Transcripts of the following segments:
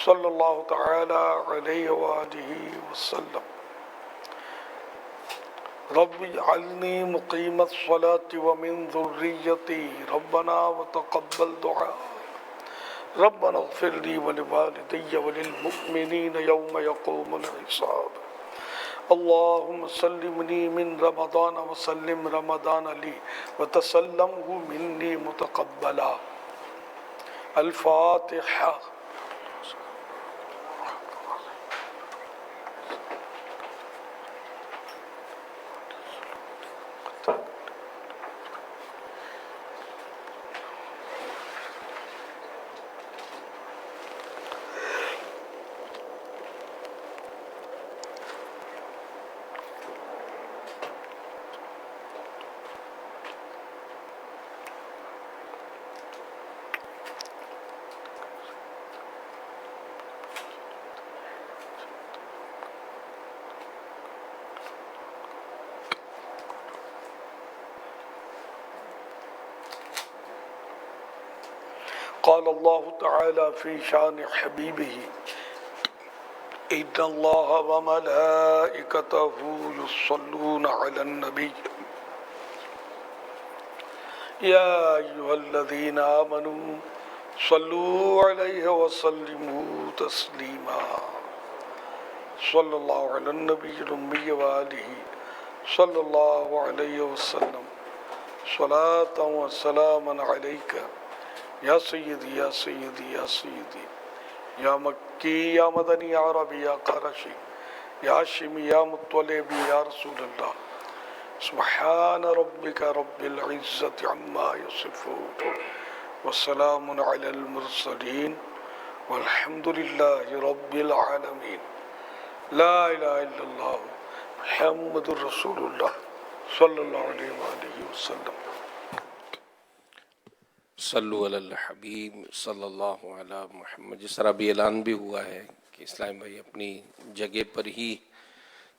صلی اللہ تعالی علیہ وآلہ وسلم. رب اجعلنی مقیم الصلاة ومن ذریتی ربنا وتقبل دعاء. ربنا اغفر لي ولوالدي وللمؤمنين يوم يقوم الحساب. اللهم سلمني من رمضان وسلم رمضان لي وتسلمه مني متقبلا. الفاتحة. قال الله تعالى في شان حبيبه إن الله وملائكته يصلون على النبي يا أيها الذين آمنوا صلوا عليه وسلموا تسليما. صلى الله على النبي الأمي وآله صلى الله عليه وسلم صلاة وسلاما عليك یا سیدی یا سیدی یا سیدی یا مکی یا مدنی یا عربی یا قرشی یا ہاشمی یا مطلبی یا رسول اللہ. سبحان ربک رب العزت عما یصفون وسلام علی المرسلین والحمد للہ رب العالمین. لا الہ الا اللہ محمد الرسول اللہ صلی اللہ علیہ وآلہ وسلم. صلو علی الحبیب صلی اللہ علی محمد. جس طرح بھی اعلان بھی ہوا ہے کہ اسلام بھائی اپنی جگہ پر ہی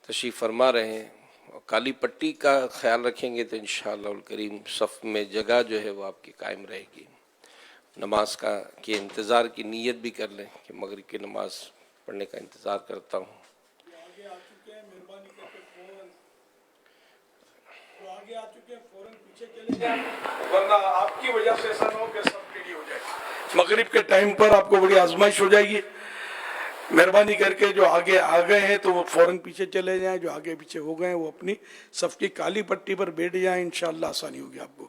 تشریف فرما رہے ہیں اور کالی پٹی کا خیال رکھیں گے تو انشاءاللہ الکریم صف میں جگہ جو ہے وہ آپ کی قائم رہے گی. نماز کے انتظار کی نیت بھی کر لیں کہ مغرب کی نماز پڑھنے کا انتظار کرتا ہوں. ورنہ آپ کی وجہ سے ایسا نہ ہو کہ سب ریڈی ہو جائے. مغرب کے ٹائم پر آپ کو بڑی آزمائش ہو جائے گی. مہربانی کر کے جو آگے آ گئے ہیں تو وہ فوراً پیچھے چلے جائیں. جو آگے پیچھے ہو گئے ہیں وہ اپنی صف کی کالی پٹی پر بیٹھ جائیں. انشاءاللہ آسانی ہوگی آپ کو.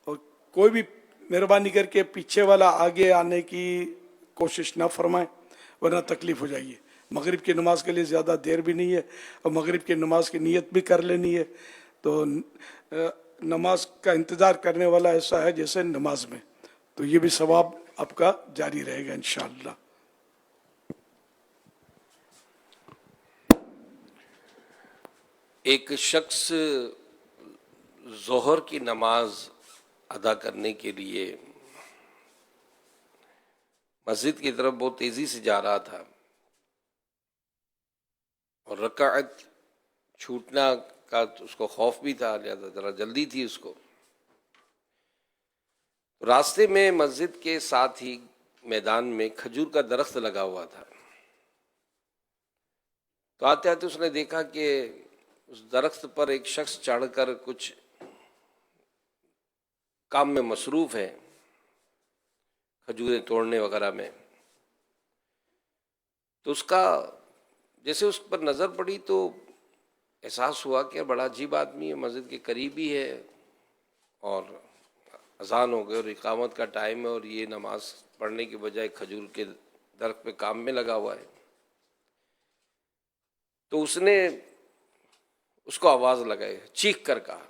اور کوئی بھی مہربانی کر کے پیچھے والا آگے آنے کی کوشش نہ فرمائیں ورنہ تکلیف ہو جائے گی. مغرب کی نماز کے لیے زیادہ دیر بھی نہیں ہے اور مغرب کی نماز کی نیت بھی کر لینی ہے. تو نماز کا انتظار کرنے والا ایسا ہے جیسے نماز میں. تو یہ بھی ثواب آپ کا جاری رہے گا انشاءاللہ. ایک شخص ظہر کی نماز ادا کرنے کے لیے مسجد کی طرف بہت تیزی سے جا رہا تھا اور رکعت چھوٹنا کا اس کو خوف بھی تھا، لہذا ذرا جلدی تھی اس کو. راستے میں مسجد کے ساتھ ہی میدان میں کھجور کا درخت لگا ہوا تھا. تو آتے آتے اس نے دیکھا کہ اس درخت پر ایک شخص چڑھ کر کچھ کام میں مصروف ہے، کھجوریں توڑنے وغیرہ میں. تو اس کا جیسے اس پر نظر پڑی تو احساس ہوا کہ بڑا عجیب آدمی ہے، مسجد کے قریب ہی ہے اور اذان ہو گئی اور اقامت کا ٹائم ہے اور یہ نماز پڑھنے کے بجائے کھجور کے درخت پہ کام میں لگا ہوا ہے. تو اس نے اس کو آواز لگائی، چیخ کر کہا،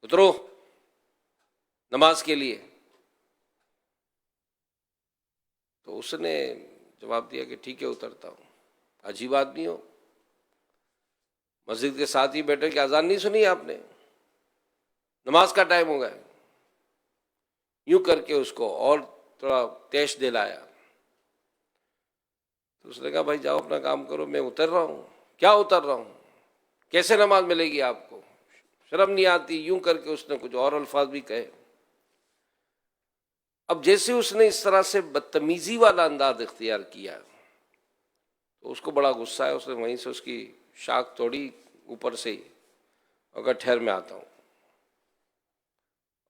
اترو نماز کے لیے. تو اس نے جواب دیا کہ ٹھیک ہے اترتا ہوں. عجیب آدمی ہو، مسجد کے ساتھ ہی بیٹھے کہ اذان نہیں سنی آپ نے، نماز کا ٹائم ہو گیا. یوں کر کے اس کو اور تھوڑا تیش دلایا. تو اس نے کہا بھائی جاؤ اپنا کام کرو، میں اتر رہا ہوں. کیا اتر رہا ہوں؟ کیسے نماز ملے گی آپ کو؟ شرم نہیں آتی؟ یوں کر کے اس نے کچھ اور الفاظ بھی کہے. اب جیسے اس نے اس طرح سے بدتمیزی والا انداز اختیار کیا تو اس کو بڑا غصہ ہے، اس نے وہیں سے اس کی شاخ توڑی اوپر سے ہی، اگر ٹھہر میں آتا ہوں۔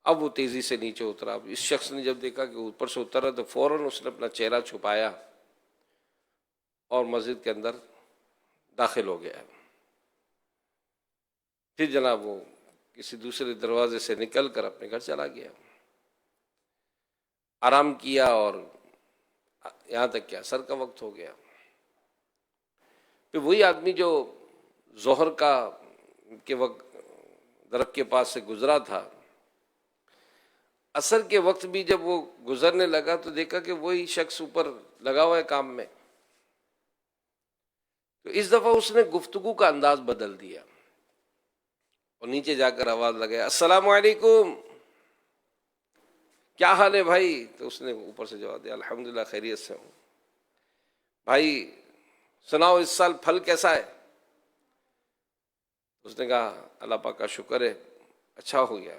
اب وہ تیزی سے نیچے اترا۔ اب اس شخص نے جب دیکھا کہ اوپر سے اترا تو فوراً اس نے اپنا چہرہ چھپایا اور مسجد کے اندر داخل ہو گیا۔ پھر جناب وہ کسی دوسرے دروازے سے نکل کر اپنے گھر چلا گیا، آرام کیا، اور یہاں تک کہ عصر کا وقت ہو گیا۔ پھر وہی آدمی جو ظہر کے وقت درخت کے پاس سے گزرا تھا، عصر کے وقت بھی جب وہ گزرنے لگا تو دیکھا کہ وہی شخص اوپر لگا ہوا ہے کام میں۔ تو اس دفعہ اس نے گفتگو کا انداز بدل دیا اور نیچے جا کر آواز لگایا، السلام علیکم، کیا حال ہے بھائی؟ تو اس نے اوپر سے جواب دیا، الحمدللہ خیریت سے ہوں۔ بھائی سناؤ اس سال پھل کیسا ہے؟ اس نے کہا اللہ پاک کا شکر ہے اچھا ہو گیا۔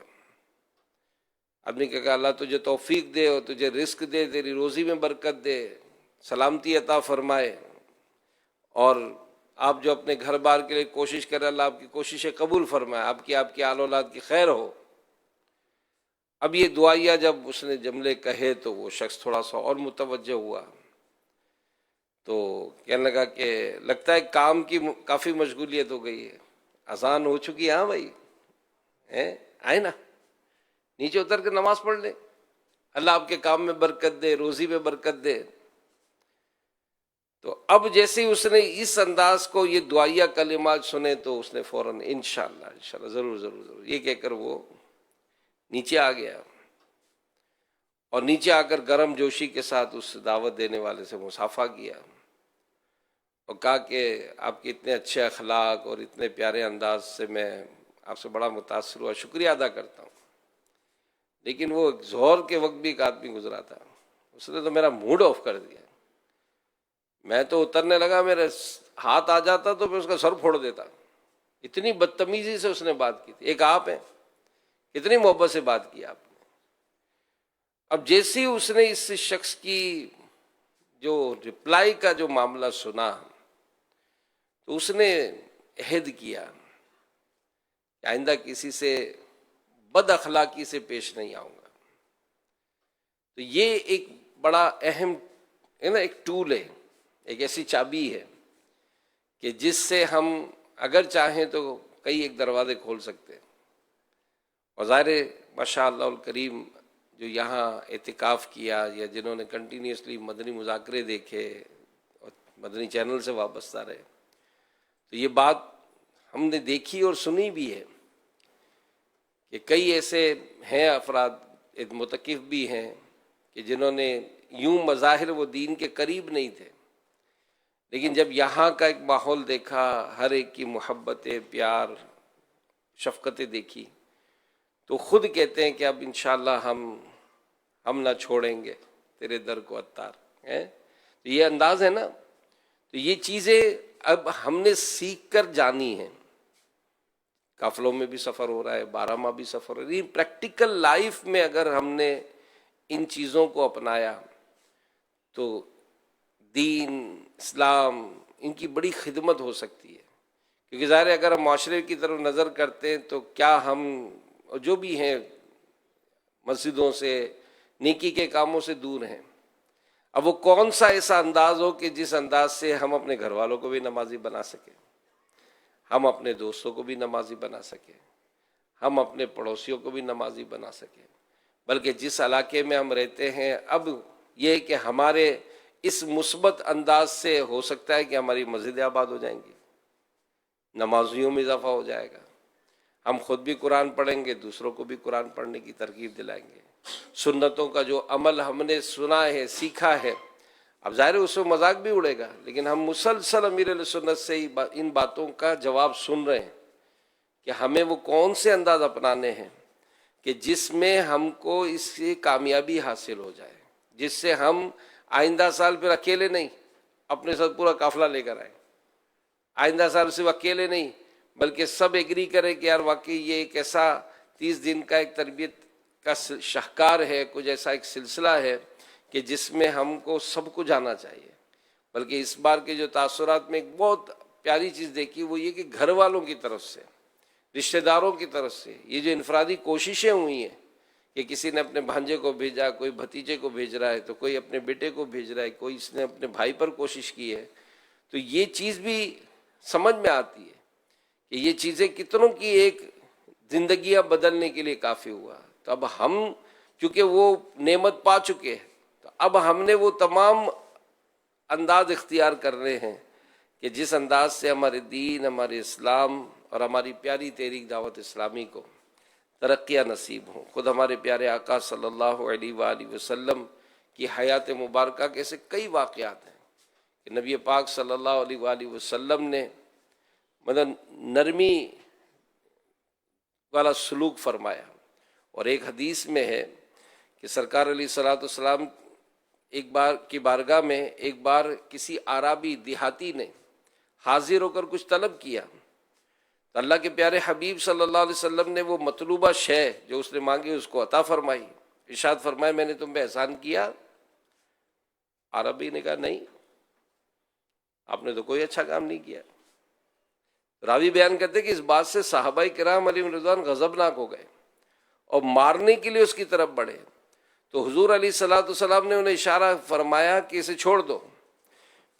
آدمی نے کہا اللہ تجھے توفیق دے اور تجھے رزق دے، تیری روزی میں برکت دے، سلامتی عطا فرمائے، اور آپ جو اپنے گھر بار کے لیے کوشش کر رہے اللہ آپ کی کوششیں قبول فرمائے، آپ کی آل اولاد کی خیر ہو۔ اب یہ دعائیہ جب اس نے جملے کہے تو وہ شخص تھوڑا سا اور متوجہ ہوا، تو کہنے لگا کہ لگتا ہے کام کی کافی مشغولیت ہو گئی ہے، اذان ہو چکی ہے، ہاں بھائی آئے نا نیچے اتر کر نماز پڑھ لیں، اللہ آپ کے کام میں برکت دے، روزی میں برکت دے۔ تو اب جیسے ہی اس نے اس انداز کو یہ دعائیہ کلمات سنے تو اس نے فوراً انشاءاللہ ضرور ضرور ضرور یہ کہہ کر وہ نیچے آ گیا، اور نیچے آ کر گرم جوشی کے ساتھ اس دعوت دینے والے سے مصافحہ کیا اور کہا کہ آپ کے اتنے اچھے اخلاق اور اتنے پیارے انداز سے میں آپ سے بڑا متاثر ہوا، شکریہ ادا کرتا ہوں۔ لیکن وہ ظہر کے وقت بھی ایک آدمی گزرا تھا، اس نے تو میرا موڈ آف کر دیا، میں تو اترنے لگا، میرے ہاتھ آ جاتا تو میں اس کا سر پھوڑ دیتا، اتنی بدتمیزی سے اس نے بات کی تھی۔ ایک آپ ہیں، اتنی محبت سے بات کی آپ نے۔ اب جیسے ہی اس نے اس شخص کی جو رپلائی کا جو معاملہ سنا تو اس نے عہد کیا کہ آئندہ کسی سے بد اخلاقی سے پیش نہیں آؤں گا۔ تو یہ ایک بڑا اہم ہے نا، ایک ٹول ہے، ایک ایسی چابی ہے کہ جس سے ہم اگر چاہیں تو کئی ایک دروازے کھول سکتے ہیں۔ اور ظاہر ماشاء اللہ الکریم جو یہاں اعتکاف کیا یا جنہوں نے کنٹینیوسلی مدنی مذاکرے دیکھے اور مدنی چینل سے وابستہ رہے، تو یہ بات ہم نے دیکھی اور سنی بھی ہے کہ کئی ایسے ہیں افراد متقف بھی ہیں کہ جنہوں نے یوں مظاہر وہ دین کے قریب نہیں تھے، لیکن جب یہاں کا ایک ماحول دیکھا، ہر ایک کی محبتیں، پیار، شفقتیں دیکھی، تو خود کہتے ہیں کہ اب انشاءاللہ ہم نہ چھوڑیں گے تیرے در کو عطار ہے۔ تو یہ انداز ہے نا، تو یہ چیزیں اب ہم نے سیکھ کر جانی ہیں۔ قافلوں میں بھی سفر ہو رہا ہے، 12 ماہ بھی سفر ہو رہا ہے، پریکٹیکل لائف میں اگر ہم نے ان چیزوں کو اپنایا تو دین، اسلام، ان کی بڑی خدمت ہو سکتی ہے۔ کیونکہ ظاہر ہے اگر ہم معاشرے کی طرف نظر کرتے ہیں تو کیا ہم جو بھی ہیں مسجدوں سے، نیکی کے کاموں سے دور ہیں۔ اب وہ کون سا ایسا انداز ہو کہ جس انداز سے ہم اپنے گھر والوں کو بھی نمازی بنا سکیں، ہم اپنے دوستوں کو بھی نمازی بنا سکیں، ہم اپنے پڑوسیوں کو بھی نمازی بنا سکیں، بلکہ جس علاقے میں ہم رہتے ہیں اب یہ کہ ہمارے اس مثبت انداز سے ہو سکتا ہے کہ ہماری مسجدیں آباد ہو جائیں گی، نمازیوں میں اضافہ ہو جائے گا، ہم خود بھی قرآن پڑھیں گے، دوسروں کو بھی قرآن پڑھنے کی ترغیب دلائیں گے، سنتوں کا جو عمل ہم نے سنا ہے، سیکھا ہے، اب ظاہر ہے اس میں مذاق بھی اڑے گا، لیکن ہم مسلسل امیر علیہ سنت سے ان باتوں کا جواب سن رہے ہیں کہ ہمیں وہ کون سے انداز اپنانے ہیں کہ جس میں ہم کو اس سے کامیابی حاصل ہو جائے، جس سے ہم آئندہ سال پھر اکیلے نہیں، اپنے ساتھ پورا قافلہ لے کر آئیں، آئندہ سال صرف اکیلے نہیں بلکہ سب ایگری کریں کہ یار واقعی یہ ایک ایسا 30 دن کا ایک تربیت کا شاہکار ہے، کچھ ایسا ایک سلسلہ ہے کہ جس میں ہم کو سب کو جانا چاہیے. بلکہ اس بار کے جو تاثرات میں ایک بہت پیاری چیز دیکھی وہ یہ کہ گھر والوں کی طرف سے، رشتہ داروں کی طرف سے یہ جو انفرادی کوششیں ہوئی ہیں کہ کسی نے اپنے بھانجے کو بھیجا، کوئی بھتیجے کو بھیج رہا ہے، تو کوئی اپنے بیٹے کو بھیج رہا ہے، کوئی اس نے اپنے بھائی پر کوشش کی ہے، تو یہ چیز بھی سمجھ میں آتی ہے کہ یہ چیزیں کتنوں کی ایک زندگیاں بدلنے کے لیے کافی ہوا. تو اب ہم چونکہ وہ نعمت پا چکے ہیں تو اب ہم نے وہ تمام انداز اختیار کرنے ہیں کہ جس انداز سے ہمارے دین، ہمارے اسلام اور ہماری پیاری تحریک دعوت اسلامی کو ترقیاں نصیب ہوں. خود ہمارے پیارے آقا صلی اللہ علیہ وآلہ وسلم کی حیات مبارکہ کے ایسے کئی واقعات ہیں کہ نبی پاک صلی اللہ علیہ وآلہ وسلم نے مطلب نرمی والا سلوک فرمایا. اور ایک حدیث میں ہے کہ سرکار علیہ الصلوۃ والسلام ایک بار کی بارگاہ میں ایک بار کسی اعرابی دیہاتی نے حاضر ہو کر کچھ طلب کیا تو اللہ کے پیارے حبیب صلی اللہ علیہ وسلم نے وہ مطلوبہ شے جو اس نے مانگی اس کو عطا فرمائی. ارشاد فرمایا میں نے تم پہ احسان کیا؟ عربی نے کہا نہیں، آپ نے تو کوئی اچھا کام نہیں کیا. راوی بیان کرتے کہ اس بات سے صحابہ کرام علیہم رضوان غضبناک ہو گئے اور مارنے کے لیے اس کی طرف بڑھے. تو حضور علیہ الصلوۃ والسلام نے انہیں اشارہ فرمایا کہ اسے چھوڑ دو.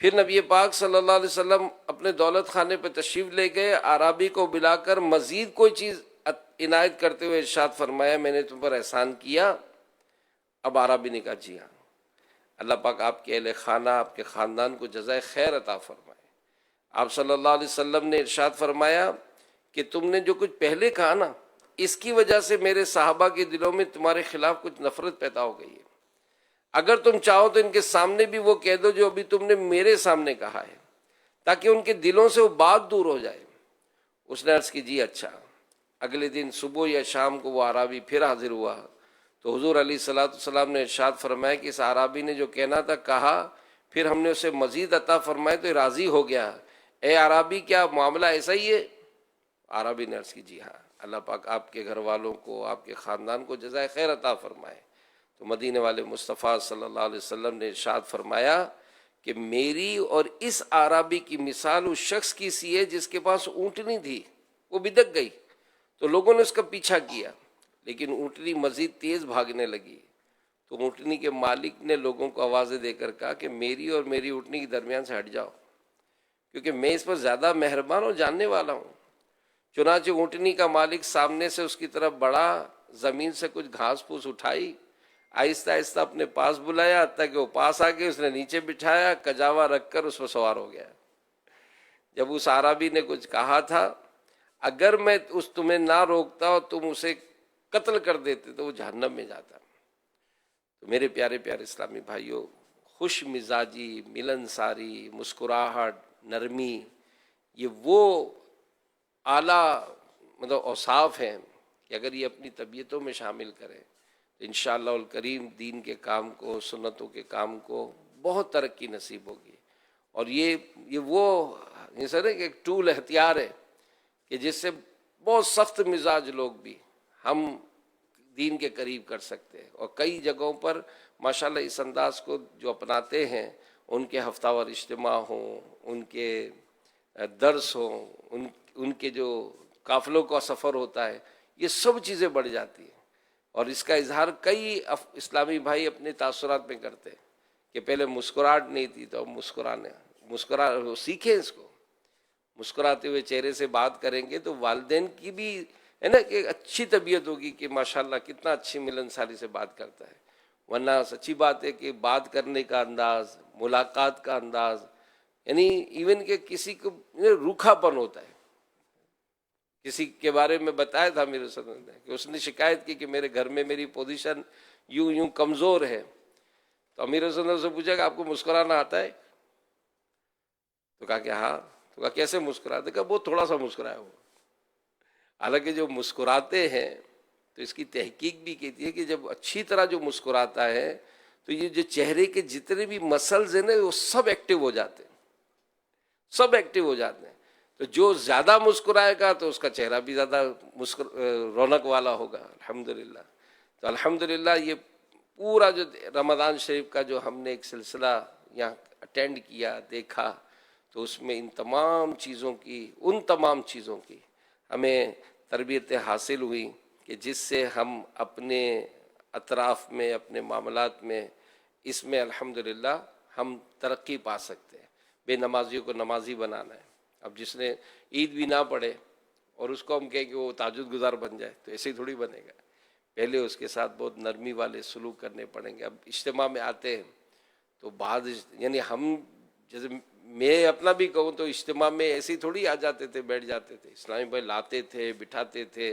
پھر نبی پاک صلی اللہ علیہ وسلم اپنے دولت خانے پہ تشریف لے گئے، اعرابی کو بلا کر مزید کوئی چیز عنایت کرتے ہوئے ارشاد فرمایا میں نے تم پر احسان کیا؟ اب اعرابی نے کہا جی ہاں. اللہ پاک آپ کے اہل خانہ، آپ کے خاندان کو جزائے خیر عطا فرمائے. آپ صلی اللہ علیہ وسلم نے ارشاد فرمایا کہ تم نے جو کچھ پہلے کہا نا اس کی وجہ سے میرے صحابہ کے دلوں میں تمہارے خلاف کچھ نفرت پیدا ہو گئی ہے. اگر تم چاہو تو ان کے سامنے بھی وہ کہہ دو جو ابھی تم نے میرے سامنے کہا ہے تاکہ ان کے دلوں سے وہ بات دور ہو جائے. اس نے عرض کی جی اچھا. اگلے دن صبح یا شام کو وہ اعرابی پھر حاضر ہوا تو حضور علیہ الصلوۃ والسلام نے ارشاد فرمایا کہ اس اعرابی نے جو کہنا تھا کہا، پھر ہم نے اسے مزید عطا فرمائے تو راضی ہو گیا. اے اعرابی کیا معاملہ ایسا ہی ہے؟ اعرابی نے عرض کی جی ہاں. اللہ پاک آپ کے گھر والوں کو، آپ کے خاندان کو جزائے خیر عطا فرمائے. تو مدینے والے مصطفیٰ صلی اللہ علیہ وسلم نے ارشاد فرمایا کہ میری اور اس اعرابی کی مثال اس شخص کی سی ہے جس کے پاس اونٹنی تھی، وہ بدک گئی تو لوگوں نے اس کا پیچھا کیا لیکن اونٹنی مزید تیز بھاگنے لگی. تو اونٹنی کے مالک نے لوگوں کو آوازیں دے کر کہا کہ میری اور میری اونٹنی کے درمیان سے ہٹ جاؤ کیونکہ میں اس پر زیادہ مہربان اور جاننے والا ہوں. چنانچہ اونٹنی کا مالک سامنے سے اس کی طرف بڑھا، زمین سے کچھ گھاس پھوس اٹھائی، آہستہ آہستہ اپنے پاس بلایا حتیٰ کہ وہ پاس آ کے اس نے نیچے بٹھایا، کجاوا رکھ کر اس پر سوار ہو گیا. جب اس عربی نے کچھ کہا تھا اگر میں تمہیں نہ روکتا اور تم اسے قتل کر دیتے تو وہ جہنم میں جاتا. تو میرے پیارے پیارے اسلامی بھائیوں، خوش مزاجی، ملنساری، مسکراہٹ، نرمی، یہ وہ اعلیٰ مطلب اوصاف ہیں کہ اگر یہ اپنی طبیعتوں میں شامل کریں تو انشاءاللہ الکریم دین کے کام کو، سنتوں کے کام کو بہت ترقی نصیب ہوگی. اور یہ وہ سر ایک ٹول ہتھیار ہے کہ جس سے بہت سخت مزاج لوگ بھی ہم دین کے قریب کر سکتے ہیں. اور کئی جگہوں پر ماشاءاللہ اس انداز کو جو اپناتے ہیں ان کے ہفتہ وار اجتماع ہوں، ان کے درس ہوں، ان کے جو قافلوں کا سفر ہوتا ہے، یہ سب چیزیں بڑھ جاتی ہیں. اور اس کا اظہار کئی اسلامی بھائی اپنے تاثرات میں کرتے ہیں کہ پہلے مسکراہٹ نہیں تھی تو اب مسکرا سیکھیں اس کو. مسکراتے ہوئے چہرے سے بات کریں گے تو والدین کی بھی ہے نا کہ اچھی طبیعت ہوگی کہ ماشاءاللہ کتنا اچھی ملنساری سے بات کرتا ہے. ورنہ سچی بات ہے کہ بات کرنے کا انداز، ملاقات کا انداز، یعنی ایون کہ کسی کو روکھا پن ہوتا ہے. کسی کے بارے میں بتایا تھا میرے سامنے نے کہ اس نے شکایت کی کہ میرے گھر میں میری پوزیشن یوں کمزور ہے. تو امیر حسن سے پوچھا کہ آپ کو مسکرانا آتا ہے؟ تو کہا کہ ہاں. تو کہا کیسے مسکراتے؟ کہا بہت تھوڑا سا مسکرایا ہوا. حالانکہ جو مسکراتے ہیں تو اس کی تحقیق بھی کہتی ہے کہ جب اچھی طرح جو مسکراتا ہے تو یہ جو چہرے کے جتنے بھی مسلز ہیں نا وہ سب ایکٹیو ہو جاتے ہیں، سب ایکٹیو ہو جاتے ہیں. تو جو زیادہ مسکرائے گا تو اس کا چہرہ بھی زیادہ رونق والا ہوگا. الحمدللہ. تو الحمدللہ یہ پورا جو رمضان شریف کا جو ہم نے ایک سلسلہ یہاں اٹینڈ کیا دیکھا، تو اس میں ان تمام چیزوں کی ہمیں تربیت حاصل ہوئی کہ جس سے ہم اپنے اطراف میں، اپنے معاملات میں، اس میں الحمدللہ ہم ترقی پا سکتے ہیں۔ بے نمازیوں کو نمازی بنانا ہے۔ اب جس نے عید بھی نہ پڑھے اور اس کو ہم کہیں کہ وہ تہجد گزار بن جائے، تو ایسے ہی تھوڑی بنے گا۔ پہلے اس کے ساتھ بہت نرمی والے سلوک کرنے پڑیں گے۔ اب اجتماع میں آتے ہیں تو بعض یعنی ہم جیسے میں اپنا بھی کہوں تو اجتماع میں ایسے ہی تھوڑی آ جاتے تھے، بیٹھ جاتے تھے۔ اسلامی بھائی لاتے تھے، بٹھاتے تھے،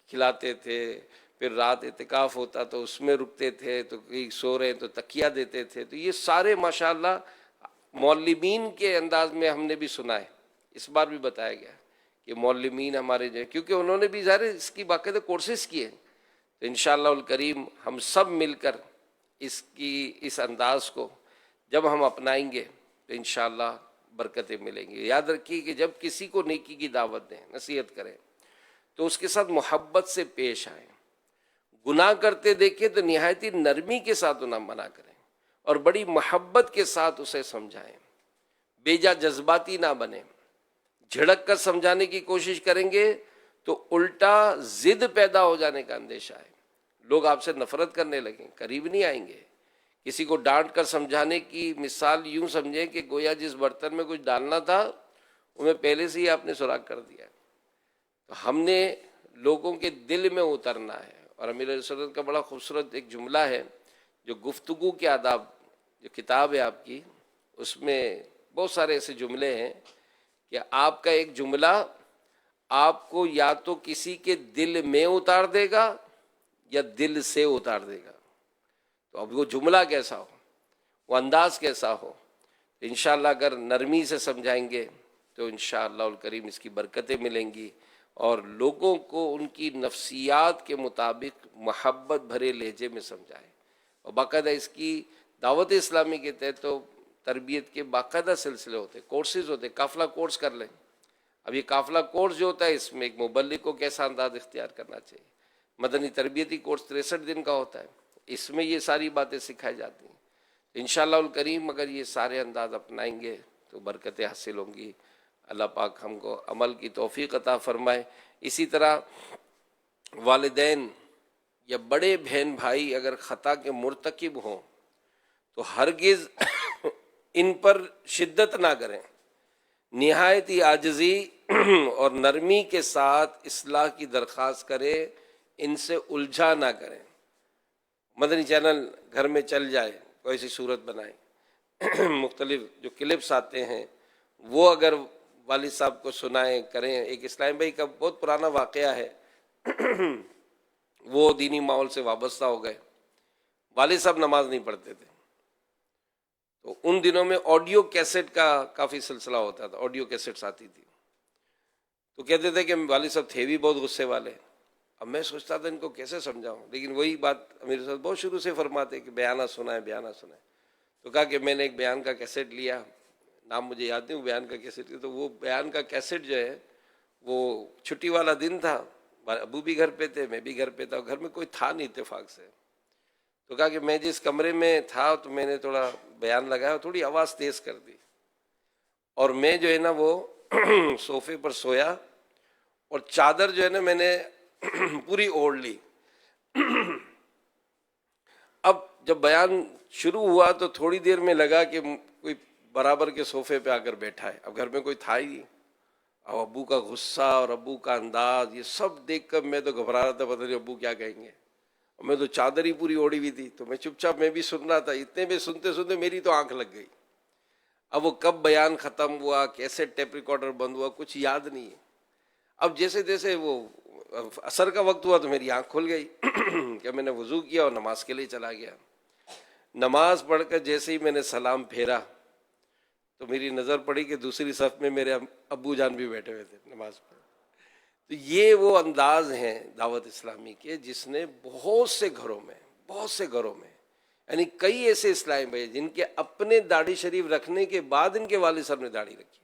کھلاتے تھے، پھر رات اعتکاف ہوتا تو اس میں رکتے تھے، تو کئی سو رہے تو تکیہ دیتے تھے۔ تو یہ سارے ماشاءاللہ معلمین کے انداز میں ہم نے بھی سنا ہے۔ اس بار بھی بتایا گیا کہ معلمین ہمارے جو ہیں، کیونکہ انہوں نے بھی ظاہر اس کی باقاعدہ کورسز کیے، تو انشاءاللہ الکریم ہم سب مل کر اس انداز کو جب ہم اپنائیں گے تو انشاءاللہ برکتیں ملیں گی۔ یاد رکھیے کہ جب کسی کو نیکی کی دعوت دیں، نصیحت کریں، تو اس کے ساتھ محبت سے پیش آئیں۔ گناہ کرتے دیکھیں تو نہایت نرمی کے ساتھ انہیں منع کریں اور بڑی محبت کے ساتھ اسے سمجھائیں۔ بیجا جذباتی نہ بنیں۔ جھڑک کر سمجھانے کی کوشش کریں گے تو الٹا ضد پیدا ہو جانے کا اندیشہ ہے، لوگ آپ سے نفرت کرنے لگیں، قریب نہیں آئیں گے۔ کسی کو ڈانٹ کر سمجھانے کی مثال یوں سمجھیں کہ گویا جس برتن میں کچھ ڈالنا تھا انہیں پہلے سے ہی آپ نے سراغ کر دیا۔ تو ہم نے لوگوں کے دل میں اترنا ہے۔ اور امیر علیہ سنت کا بڑا خوبصورت ایک جملہ ہے جو گفتگو کے آداب جو کتاب ہے آپ کی، اس میں بہت سارے ایسے جملے ہیں کہ آپ کا ایک جملہ آپ کو یا تو کسی کے دل میں اتار دے گا یا دل سے اتار دے گا۔ تو اب وہ جملہ کیسا ہو، وہ انداز کیسا ہو، انشاءاللہ اگر نرمی سے سمجھائیں گے تو انشاءاللہ الکریم اس کی برکتیں ملیں گی، اور لوگوں کو ان کی نفسیات کے مطابق محبت بھرے لہجے میں سمجھائیں۔ اور باقاعدہ اس کی دعوت اسلامی کے تحت تو تربیت کے باقاعدہ سلسلے ہوتے، کورسز ہوتے، قافلہ کورس کر لیں۔ اب یہ قافلہ کورس جو ہوتا ہے اس میں ایک مبلغ کو کیسا انداز اختیار کرنا چاہیے، مدنی تربیتی کورس 63 دن کا ہوتا ہے، اس میں یہ ساری باتیں سکھائی جاتی ہیں۔ انشاءاللہ الکریم اگر یہ سارے انداز اپنائیں گے تو برکتیں حاصل ہوں گی۔ اللہ پاک ہم کو عمل کی توفیق عطا فرمائے۔ اسی طرح والدین یا بڑے بہن بھائی اگر خطا کے مرتکب ہوں تو ہرگز ان پر شدت نہ کریں، نہایت ہی عاجزی اور نرمی کے ساتھ اصلاح کی درخواست کریں، ان سے الجھا نہ کریں۔ مدنی چینل گھر میں چل جائے، کوئی سی صورت بنائیں، مختلف جو کلپس آتے ہیں وہ اگر والد صاحب کو سنائیں کریں۔ ایک اسلام بھائی کا بہت پرانا واقعہ ہے، وہ دینی ماحول سے وابستہ ہو گئے، والد صاحب نماز نہیں پڑھتے تھے، تو ان دنوں میں آڈیو کیسٹ کا کافی سلسلہ ہوتا تھا، آڈیو کیسٹس آتی تھی، تو کہتے تھے کہ والد صاحب تھے بھی بہت غصے والے۔ اب میں سوچتا تھا ان کو کیسے سمجھاؤں، لیکن وہی بات امیر صاحب بہت شروع سے فرماتے کہ بیانہ سنائیں، بیانہ سنائیں۔ تو کہا کہ میں نے ایک بیان کا کیسٹ لیا، نام مجھے یاد نہیں، وہ بیان کا کیسٹ، تو وہ بیان کا کیسٹ جو ہے وہ چھٹی والا دن تھا، ابو بھی گھر پہ تھے، میں بھی گھر پہ تھا، گھر میں کوئی تھا نہیں اتفاق سے۔ تو کہا کہ میں جس کمرے میں تھا تو میں نے تھوڑا بیان لگایا، تھوڑی آواز تیز کر دی، اور میں جو ہے نا وہ صوفے پر سویا، اور چادر جو ہے نا میں نے پوری اوڑھ لی۔ اب جب بیان شروع ہوا تو تھوڑی دیر میں لگا کہ کوئی برابر کے صوفے پہ آ کر بیٹھا ہے، اب گھر میں کوئی تھا ہی نہیں۔ اب ابو کا غصہ اور ابو کا انداز یہ سب دیکھ کر میں تو گھبرا رہا تھا، پتہ نہیں ابو کیا کہیں گے، اور میں تو چادر ہی پوری اوڑھی ہوئی تھی، تو میں چپ چاپ میں بھی سن رہا تھا۔ اتنے میں سنتے سنتے میری تو آنکھ لگ گئی۔ اب وہ کب بیان ختم ہوا، کیسے ٹیپ ریکارڈر بند ہوا، کچھ یاد نہیں ہے۔ اب جیسے جیسے وہ عصر کا وقت ہوا تو میری آنکھ کھل گئی کہ میں نے وضو کیا اور نماز کے لیے چلا گیا۔ نماز پڑھ کر جیسے ہی میں نے سلام پھیرا تو میری نظر پڑی کہ دوسری صف میں میرے ابو جان بھی بیٹھے ہوئے تھے نماز پڑھ۔ تو یہ وہ انداز ہیں دعوت اسلامی کے جس نے بہت سے گھروں میں یعنی کئی ایسے اسلامی بھائی جن کے اپنے داڑھی شریف رکھنے کے بعد ان کے والد صاحب نے داڑھی رکھی۔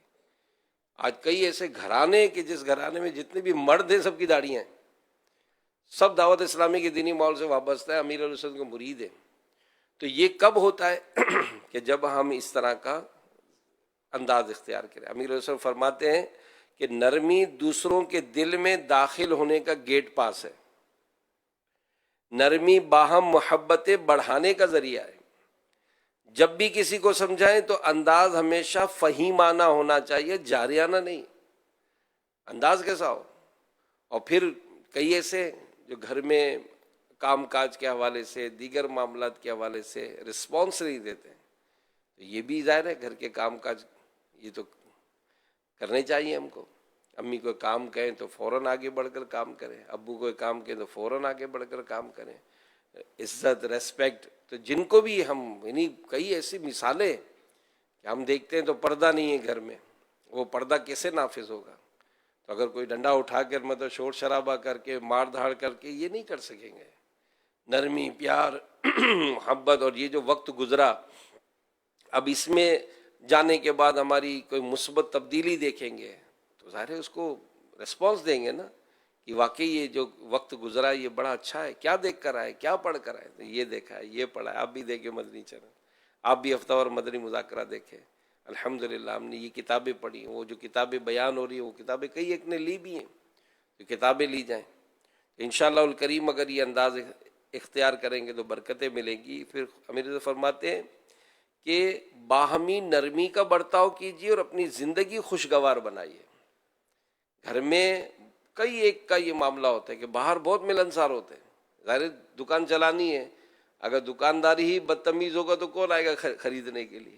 آج کئی ایسے گھرانے کہ جس گھرانے میں جتنے بھی مرد ہیں سب کی داڑیاں ہیں، سب دعوت اسلامی کے دینی ماحول سے وابستہ ہے، امیر علیہ السنت کو مرید ہے. تو یہ کب ہوتا ہے کہ جب ہم اس طرح کا انداز اختیار کریں. امیر علیہ السلام فرماتے ہیں کہ نرمی دوسروں کے دل میں داخل ہونے کا گیٹ پاس ہے، نرمی باہم محبتیں بڑھانے کا ذریعہ ہے. جب بھی کسی کو سمجھائیں تو انداز ہمیشہ فہیمانہ ہونا چاہیے، جاریانہ نہیں. انداز کیسا ہو؟ اور پھر کئی ایسے جو گھر میں کام کاج کے حوالے سے، دیگر معاملات کے حوالے سے رسپانس نہیں دیتے. تو یہ بھی ظاہر ہے گھر کے کام کاج یہ تو کرنے چاہیے ہم کو. امی کو کام کہیں تو فوراً آگے بڑھ کر کام کریں، ابو کو کام کہیں تو فوراً آگے بڑھ کر کام کریں. عزت، ریسپیکٹ. تو جن کو بھی ہم یعنی کئی ایسی مثالیں کہ ہم دیکھتے ہیں تو پردہ نہیں ہے گھر میں، وہ پردہ کیسے نافذ ہوگا؟ تو اگر کوئی ڈنڈا اٹھا کر مطلب شور شرابہ کر کے مار دھاڑ کر کے یہ نہیں کر سکیں گے. نرمی، پیار، محبت. اور یہ جو وقت گزرا، اب اس میں جانے کے بعد ہماری کوئی مثبت تبدیلی دیکھیں گے تو ظاہر ہے اس کو ریسپانس دیں گے نا کہ واقعی یہ جو وقت گزرا یہ بڑا اچھا ہے. کیا دیکھ کر آئے، کیا پڑھ کر آئے؟ تو یہ دیکھا ہے، یہ پڑھا ہے. آپ بھی دیکھیں مدنی چینل، آپ بھی ہفتہ وار مدنی مذاکرہ دیکھیں. الحمدللہ ہم نے یہ کتابیں پڑھی. وہ جو کتابیں بیان ہو رہی ہیں وہ کتابیں کئی ایک نے لی بھی ہیں، تو کتابیں لی جائیں. انشاءاللہ الکریم اگر یہ انداز اختیار کریں گے تو برکتیں ملیں گی. پھر امیر فرماتے ہیں کہ باہمی نرمی کا برتاؤ کیجیے اور اپنی زندگی خوشگوار بنائیے. گھر میں کئی ایک کا یہ معاملہ ہوتا ہے کہ باہر بہت ملنسار ہوتے ہیں. ظاہر دکان چلانی ہے، اگر دکانداری ہی بدتمیز ہوگا تو کون آئے گا خریدنے کے لیے؟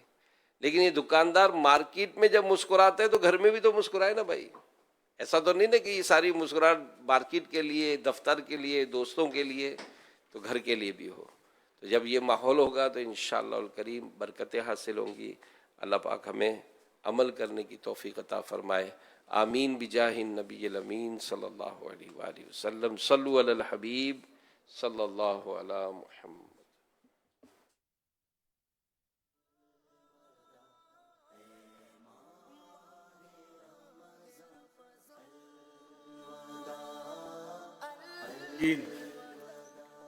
لیکن یہ دکاندار مارکیٹ میں جب مسکراتا ہے تو گھر میں بھی تو مسکرائے نا بھائی. ایسا تو نہیں نا کہ یہ ساری مسکراہٹ مارکیٹ کے لیے، دفتر کے لیے، دوستوں کے لیے، تو گھر کے لیے بھی ہو. تو جب یہ ماحول ہوگا تو انشاءاللہ الکریم برکتیں حاصل ہوں گی. اللہ پاک ہمیں عمل کرنے کی توفیق عطا فرمائے. آمین بجاہ النبی الامین صلی اللہ علیہ وآلہ وسلم. صلو علی الحبیب صلی اللہ علی محمد.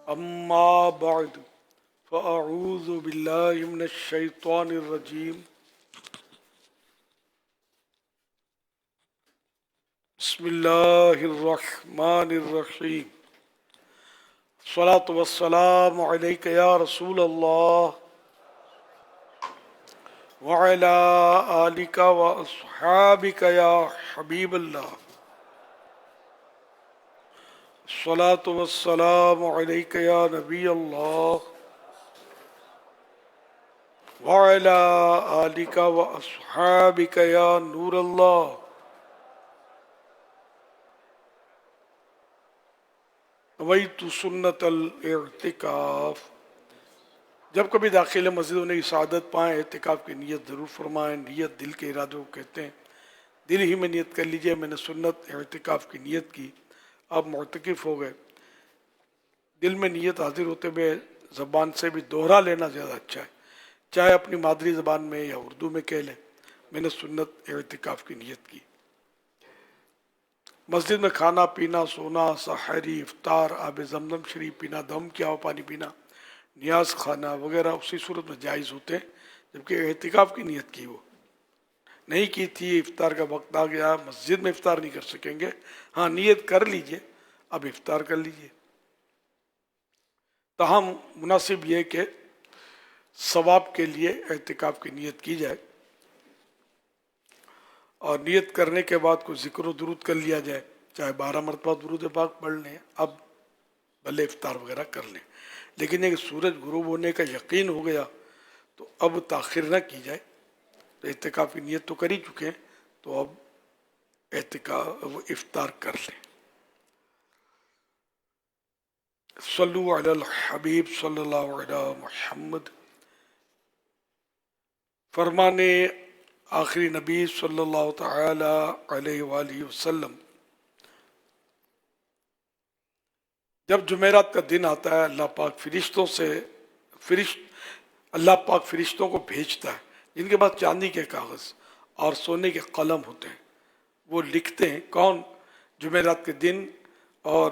اما بعد فاعوذ باللہ من الشیطان الرجیم. بسم اللہ الرحمن الرحیم. الصلاة والسلام علیک یا رسول اللہ وعلی آلک واصحابک یا حبیب اللہ. الصلاة والسلام علیک یا نبی اللہ وعلی آلک واصحابک یا نور اللہ. نویت سنت الاعتکاف. جب کبھی داخل مسجد انہیں سعادت پائیں اعتکاف کی نیت ضرور فرمائیں. نیت دل کے ارادوں کو کہتے ہیں. دل ہی میں نیت کر لیجئے میں نے سنت اعتکاف کی نیت کی، آپ معتکف ہو گئے. دل میں نیت حاضر ہوتے ہوئے زبان سے بھی دوہرا لینا زیادہ اچھا ہے، چاہے اپنی مادری زبان میں یا اردو میں کہہ لیں میں نے سنت اعتکاف کی نیت کی. مسجد میں کھانا پینا، سونا، سحری، افطار، آب زمزم شریف پینا، دم کیا ہوا پانی پینا، نیاز کھانا وغیرہ اسی صورت میں جائز ہوتے ہیں جبکہ اعتکاف کی نیت کی وہ نہیں کی تھی. افطار کا وقت آ گیا، مسجد میں افطار نہیں کر سکیں گے، ہاں نیت کر لیجئے اب افطار کر لیجئے. تاہم مناسب یہ کہ ثواب کے لیے اعتکاف کی نیت کی جائے اور نیت کرنے کے بعد کوئی ذکر و درود کر لیا جائے، چاہے 12 مرتبہ درود پاک پڑھ لیں، اب بھلے افطار وغیرہ کر لیں. لیکن یہ سورج غروب ہونے کا یقین ہو گیا تو اب تاخیر نہ کی جائے. تو اعتکاف کی نیت تو کر ہی چکے ہیں تو اب افطار کر لیں. صلو علی الحبیب صلی اللہ علیہ محمد. فرمانے آخری نبی صلی اللہ تعالی علیہ وآلہ وسلم، جب جمعرات کا دن آتا ہے اللہ پاک فرشتوں کو بھیجتا ہے جن کے پاس چاندی کے کاغذ اور سونے کے قلم ہوتے ہیں. وہ لکھتے ہیں کون جمعرات کے دن اور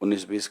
19-20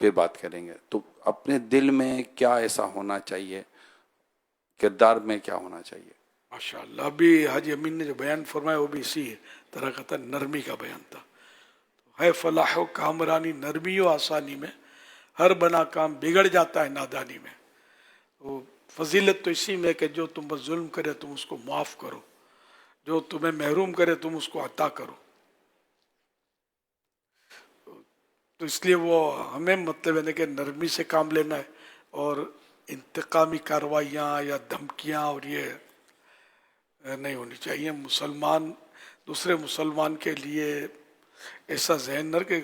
پھر بات کریں گے. تو اپنے دل میں کیا ایسا ہونا چاہیے, کردار میں کیا ہونا چاہیے؟ ماشاءاللہ ابھی حاجی امین نے جو بیان فرمایا وہ بھی اسی طرح کا تھا, نرمی کا بیان تھا. ہے فلاح و کامرانی نرمی و آسانی میں, ہر بنا کام بگڑ جاتا ہے نادانی میں. وہ فضیلت تو اسی میں کہ جو تم پر ظلم کرے تم اس کو معاف کرو, جو تمہیں محروم کرے تم اس کو عطا کرو. تو اس لیے وہ ہمیں مطلب ہے کہ نرمی سے کام لینا ہے, اور انتقامی کارروائیاں یا دھمکیاں اور یہ نہیں ہونی چاہیے. مسلمان دوسرے مسلمان کے لیے ایسا ذہن نہ کہ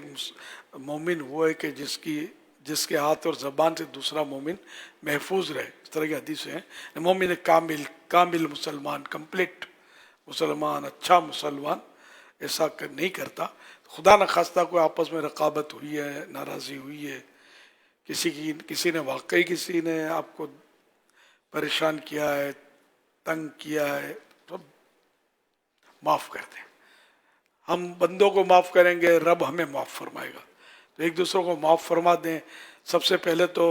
مومن وہ ہے کہ جس کے ہاتھ اور زبان سے دوسرا مومن محفوظ رہے. اس طرح کی حدیث ہیں. مومن کامل مسلمان, کمپلیٹ مسلمان, اچھا مسلمان ایسا نہیں کرتا. خدا نخواستہ کوئی آپس میں رقابت ہوئی ہے, ناراضی ہوئی ہے, کسی نے واقعی کسی نے آپ کو پریشان کیا ہے, تنگ کیا ہے, تو معاف کر دیں. ہم بندوں کو معاف کریں گے, رب ہمیں معاف فرمائے گا. تو ایک دوسروں کو معاف فرما دیں. سب سے پہلے تو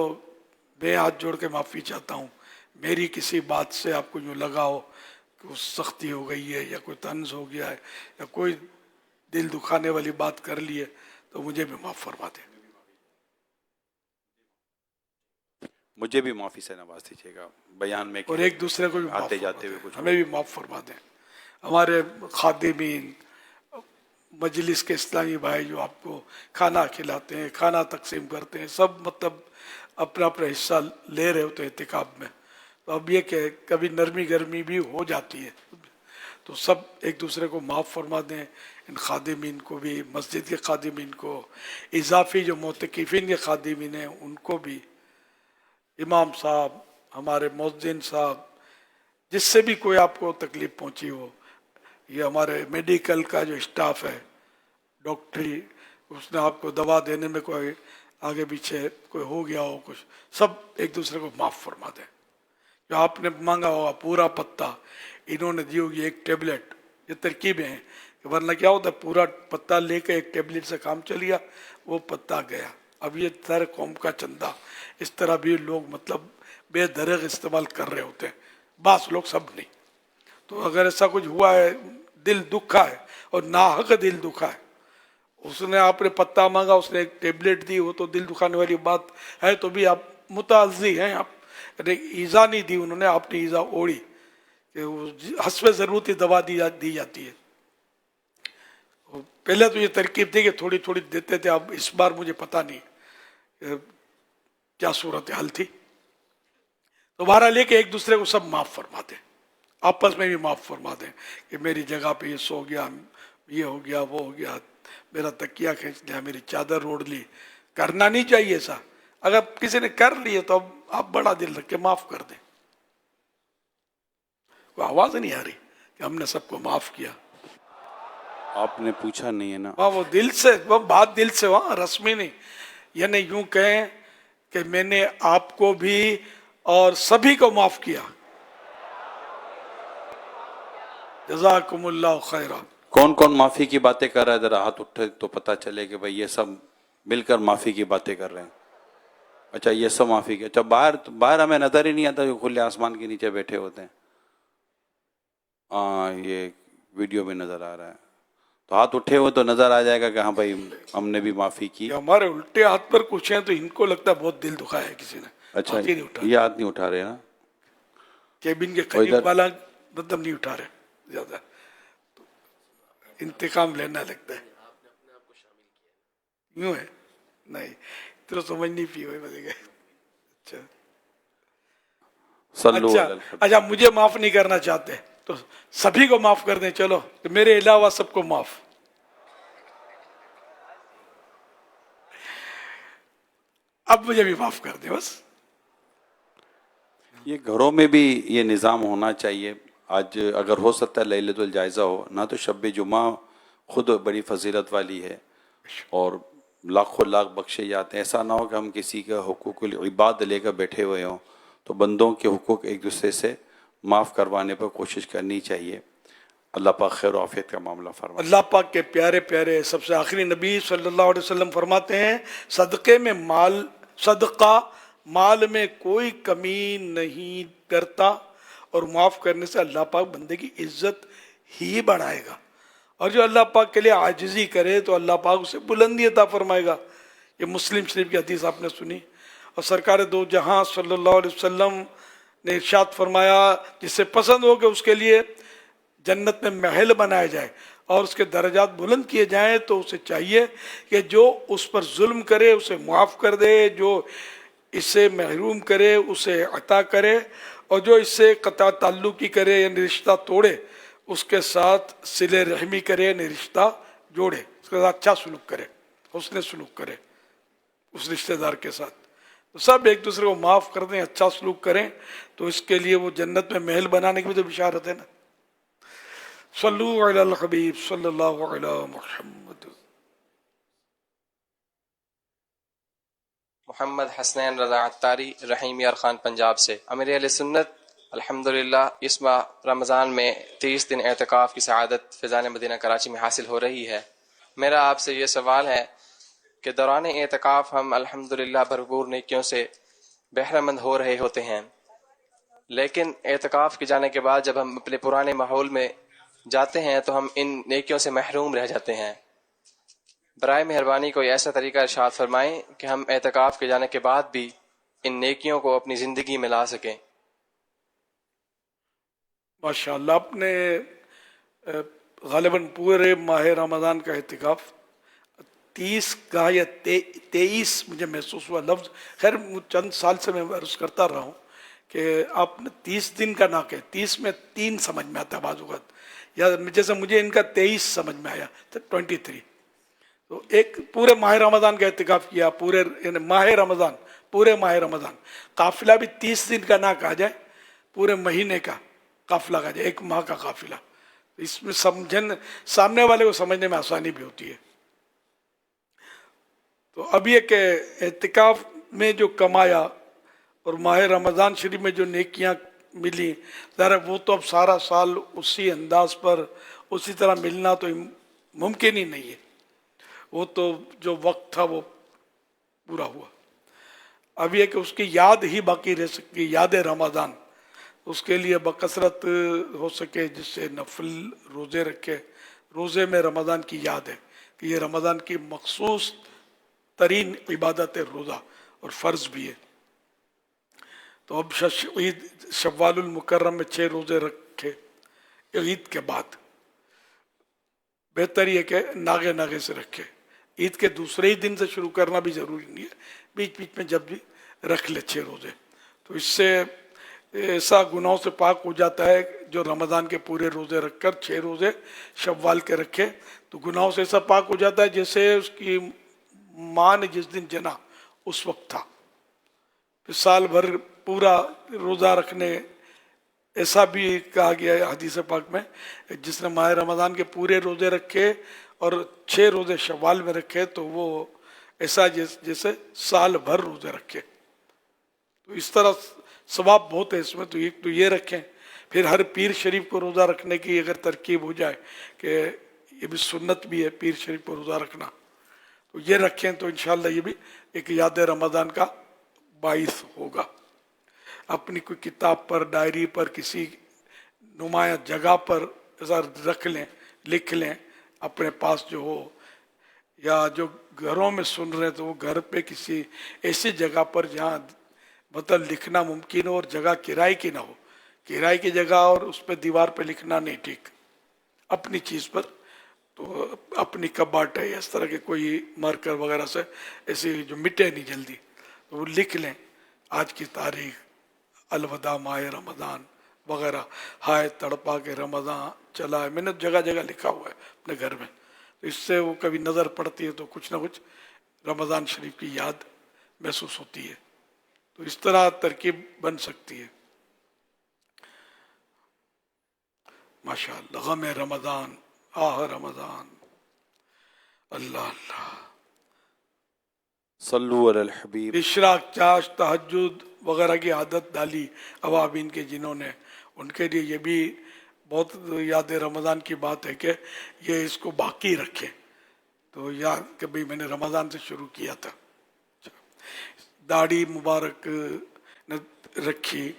میں ہاتھ جوڑ کے معافی چاہتا ہوں. میری کسی بات سے آپ کو یوں لگا ہو کہ وہ سختی ہو گئی ہے یا کوئی طنز ہو گیا ہے یا کوئی دل دکھانے والی بات کر لی ہے تو مجھے بھی معاف فرما دیں. مجھے بھی معافی سے نواز دیجیے گا بیان میں, اور ایک دوسرے کو بھی معاف آتے فرما جاتے ہوئے دیں, کچھ ہمیں بھی معاف فرما دیں. ہمارے خادمین مجلس کے اسلامی بھائی جو آپ کو کھانا کھلاتے ہیں, کھانا تقسیم کرتے ہیں, سب مطلب اپنا اپنا حصہ لے رہے ہوتے ہیں اعتکاف میں. تو اب یہ کہ کبھی نرمی گرمی بھی ہو جاتی ہے, تو سب ایک دوسرے کو معاف فرما دیں. ان خادمین کو بھی, مسجد کے خادمین کو, اضافی جو معتکفین کے خادمین ہیں ان کو بھی, امام صاحب, ہمارے مؤذن صاحب, جس سے بھی کوئی آپ کو تکلیف پہنچی ہو, یہ ہمارے میڈیکل کا جو اسٹاف ہے, ڈاکٹری, اس نے آپ کو دوا دینے میں کوئی آگے پیچھے کوئی ہو گیا ہو کچھ, سب ایک دوسرے کو معاف فرما دیں. جو آپ نے مانگا ہوگا پورا پتا, انہوں نے دی ہوگی ایک ٹیبلٹ, یہ ترکیبیں ہیں. ورنہ کیا ہوتا ہے, پورا پتا لے کے ایک ٹیبلٹ سے کام چلیا, وہ پتا گیا. اب یہ سارے قوم کا چندہ, اس طرح بھی لوگ مطلب بے دریغ استعمال کر رہے ہوتے ہیں, بعض لوگ, سب نہیں. تو اگر ایسا کچھ ہوا ہے, دل دکھا ہے اور ناحق دل دکھا ہے, اس نے آپ نے پتا مانگا, اس نے ایک ٹیبلٹ دی, وہ تو دل دکھانے والی بات ہے, تو بھی آپ متعزی ہیں. آپ ایزا نہیں دی انہوں نے, آپ نے ایزا اوڑی کہ حسب ضرورت دوا دی جاتی ہے. پہلے تو یہ ترکیب تھی کہ تھوڑی تھوڑی دیتے تھے, اب اس بار مجھے پتہ نہیں کیا صورتحال تھی. تو بہرحال لے کے ایک دوسرے کو سب معاف فرما دیں, آپس میں بھی معاف فرما دیں کہ میری جگہ پہ یہ سو گیا, یہ ہو گیا, وہ ہو گیا, میرا تکیہ کھینچ لیا, میری چادر اوڑھ لی. کرنا نہیں چاہیے ایسا. اگر کسی نے کر لیے تو اب آپ بڑا دل رکھ کے معاف کر دیں. کوئی آواز نہیں آ رہی کہ ہم نے سب کو معاف کیا. آپ نے پوچھا نہیں ہے نا. ہاں, وہ دل سے, وہ بات دل سے, وہاں رسمی نہیں. یعنی یوں کہیں کہ میں نے آپ کو بھی اور سبھی کو معاف کیا. جزاکم اللہ خیرہ. کون کون معافی کی باتیں کر رہا ہے, ذرا ہاتھ اٹھے تو پتہ چلے کہ بھئی یہ سب مل کر معافی کی باتیں کر رہے ہیں. اچھا, یہ سب معافی کی. اچھا, باہر ہمیں نظر ہی نہیں آتا جو کھلے آسمان کے نیچے بیٹھے ہوتے ہیں. ہاں, یہ ویڈیو میں نظر آ رہا ہے, تو ہاتھ اٹھے ہوئے تو نظر آ جائے گا کہ ہاں بھائی ہم نے بھی معافی کی. ہمارے الٹے ہاتھ پر کچھ ہیں تو ان کو لگتا ہے بہت دل دکھا ہے کسی نے. اچھا, ہاتھ ہی نہیں اٹھا, یہ ہاتھ نہیں اٹھا رہے نا, کیبن کے قریب والا مطلب نہیں اٹھا رہے زیادہ, انتقام لینا لگتا ہے. یوں ہے نہیں تو سمجھ نہیں پی ہوئی مجھے. اچھا صلو علی اچھا الحبیب. اچھا, مجھے معاف نہیں کرنا چاہتے تو سبھی کو معاف کر دیں. چلو, کہ میرے علاوہ سب کو معاف. اب مجھے بھی معاف کر دیں بس. یہ گھروں میں بھی یہ نظام ہونا چاہیے. آج اگر ہو سکتا ہے لیلۃ الجائزہ ہو نہ, تو شب جمعہ خود بڑی فضیلت والی ہے اور لاکھوں لاکھ بخشے جاتے ہیں. ایسا نہ ہو کہ ہم کسی کا حقوق العباد لے کر بیٹھے ہوئے ہوں, تو بندوں کے حقوق ایک دوسرے سے معاف کروانے پر کوشش کرنی چاہیے. اللہ پاک خیر و عافیت کا معاملہ فرمائے۔ اللہ پاک کے پیارے پیارے سب سے آخری نبی صلی اللہ علیہ وسلم فرماتے ہیں صدقے میں صدقہ مال میں کوئی کمی نہیں کرتا، اور معاف کرنے سے اللہ پاک بندے کی عزت ہی بڑھائے گا، اور جو اللہ پاک کے لیے عاجزی کرے تو اللہ پاک اسے بلندی عطا فرمائے گا۔ یہ مسلم شریف کی حدیث آپ نے سنی، اور سرکار دو جہاں صلی اللہ علیہ وسلم نے ارشاد فرمایا جسے پسند ہو کہ اس کے لیے جنت میں محل بنایا جائے اور اس کے درجات بلند کیے جائیں، تو اسے چاہیے کہ جو اس پر ظلم کرے اسے معاف کر دے، جو اس سے محروم کرے اسے عطا کرے، اور جو اس سے قطع تعلقی کرے یعنی رشتہ توڑے اس کے ساتھ صلہ رحمی کرے یعنی رشتہ جوڑے، اس کے ساتھ اچھا سلوک کرے، حسن سلوک کرے اس رشتہ دار کے ساتھ، تو سب ایک دوسرے کو معاف کر دیں، اچھا سلوک کریں، تو اس کے لیے وہ جنت میں محل بنانے کی بھی تو بشارت ہے نا۔ صلو علی الحبیب صلی اللہ علی محمد۔ محمد حسنین رضا عطاری رحیم یار خان پنجاب سے۔ امیر اہل سنت الحمدللہ اس ماہ رمضان میں 30 دن اعتکاف کی سعادت فیضان مدینہ کراچی میں حاصل ہو رہی ہے۔ میرا آپ سے یہ سوال ہے کہ دوران اعتکاف ہم الحمدللہ بھرپور نیکیوں سے بہرہ مند ہو رہے ہوتے ہیں، لیکن اعتکاف کے جانے کے بعد جب ہم اپنے پرانے ماحول میں جاتے ہیں تو ہم ان نیکیوں سے محروم رہ جاتے ہیں۔ برائے مہربانی کوئی ایسا طریقہ ارشاد فرمائیں کہ ہم اعتکاف کے جانے کے بعد بھی ان نیکیوں کو اپنی زندگی میں لا سکیں۔ ماشاءاللہ، آپ نے غالباً پورے ماہ رمضان کا اعتکاف 30 کا یا 23 مجھے محسوس ہوا لفظ، خیر چند سال سے میں عرض کرتا رہا ہوں کہ آپ نے 30 دن کا نہ کہ 30 میں 3 سمجھ میں آتا ہے بعض اوقات، یا جیسے مجھے ان کا 23 سمجھ میں آیا تو 23، تو ایک پورے ماہ رمضان کا اعتکاف کیا، پورے یعنی پورے ماہ رمضان، قافلہ بھی 30 دن کا نہ کہا جائے، پورے مہینے کا قافلہ کہا جائے، ایک ماہ کا قافلہ، اس میں سامنے والے کو سمجھنے میں آسانی بھی ہوتی ہے۔ تو اب یہ کہ اعتکاف میں جو کمایا اور ماہ رمضان شریف میں جو نیکیاں ملی، ذرا وہ تو اب سارا سال اسی انداز پر اسی طرح ملنا تو ممکن ہی نہیں ہے، وہ تو جو وقت تھا وہ پورا ہوا۔ اب یہ کہ اس کی یاد ہی باقی رہ سکتی، یاد رمضان، اس کے لیے بکثرت ہو سکے جس سے نفل روزے رکھے، روزے میں رمضان کی یاد ہے کہ یہ رمضان کی مخصوص ترین عبادت ہے روزہ، اور فرض بھی ہے۔ تو اب عید شوال المکرم میں 6 روزے رکھے عید کے بعد، بہتر یہ کہ ناگے سے رکھے، عید کے دوسرے ہی دن سے شروع کرنا بھی ضروری نہیں ہے، بیچ بیچ میں جب بھی رکھ لے 6 روزے، تو اس سے ایسا گناہوں سے پاک ہو جاتا ہے جو رمضان کے پورے روزے رکھ کر 6 روزے شوال کے رکھے تو گناہوں سے ایسا پاک ہو جاتا ہے جیسے اس کی ماں نے جس دن جنا اس وقت تھا۔ پھر سال بھر پورا روزہ رکھنے، ایسا بھی کہا گیا ہے حدیث پاک میں، جس نے ماہ رمضان کے پورے روزے رکھے اور 6 روزے شوال میں رکھے تو وہ ایسا جیسے سال بھر روزے رکھے، تو اس طرح ثواب بہت ہے اس میں۔ تو ایک تو یہ رکھیں، پھر ہر پیر شریف کو روزہ رکھنے کی اگر ترکیب ہو جائے کہ یہ بھی سنت بھی ہے پیر شریف کو روزہ رکھنا، تو یہ رکھیں تو انشاءاللہ یہ بھی ایک یاد رمضان کا باعث ہوگا۔ اپنی کوئی کتاب پر، ڈائری پر، کسی نمایاں جگہ پر ایسا رکھ لیں، لکھ لیں اپنے پاس جو ہو، یا جو گھروں میں سن رہے تو وہ گھر پہ کسی ایسی جگہ پر جہاں مطلب لکھنا ممکن ہو اور جگہ کرائے کی نہ ہو، کرائے کی جگہ اور اس پہ دیوار پہ لکھنا نہیں ٹھیک، اپنی چیز پر، تو اپنی کباٹ ہے اس طرح کے کوئی مارکر وغیرہ سے ایسی جو مٹے نہیں جلدی، تو وہ لکھ لیں آج کی تاریخ، الوداع ماہ رمضان وغیرہ، ہائے تڑپا کے رمضان چلا ہے، میں نے جگہ جگہ لکھا ہوا ہے اپنے گھر میں، تو اس سے وہ کبھی نظر پڑتی ہے تو کچھ نہ کچھ رمضان شریف کی یاد محسوس ہوتی ہے، تو اس طرح ترکیب بن سکتی ہے۔ ماشاءاللہ، غم رمضان، آہ رمضان، اللہ اللہ، صلو علی الحبیب۔ اشراق، چاش، تہجد وغیرہ کی عادت ڈالی عوامین کے جنہوں نے، ان کے لیے یہ بھی بہت یاد رمضان کی بات ہے کہ یہ اس کو باقی رکھیں، تو یاد کہ بھئی میں نے رمضان سے شروع کیا تھا. داڑھی مبارک رکھی،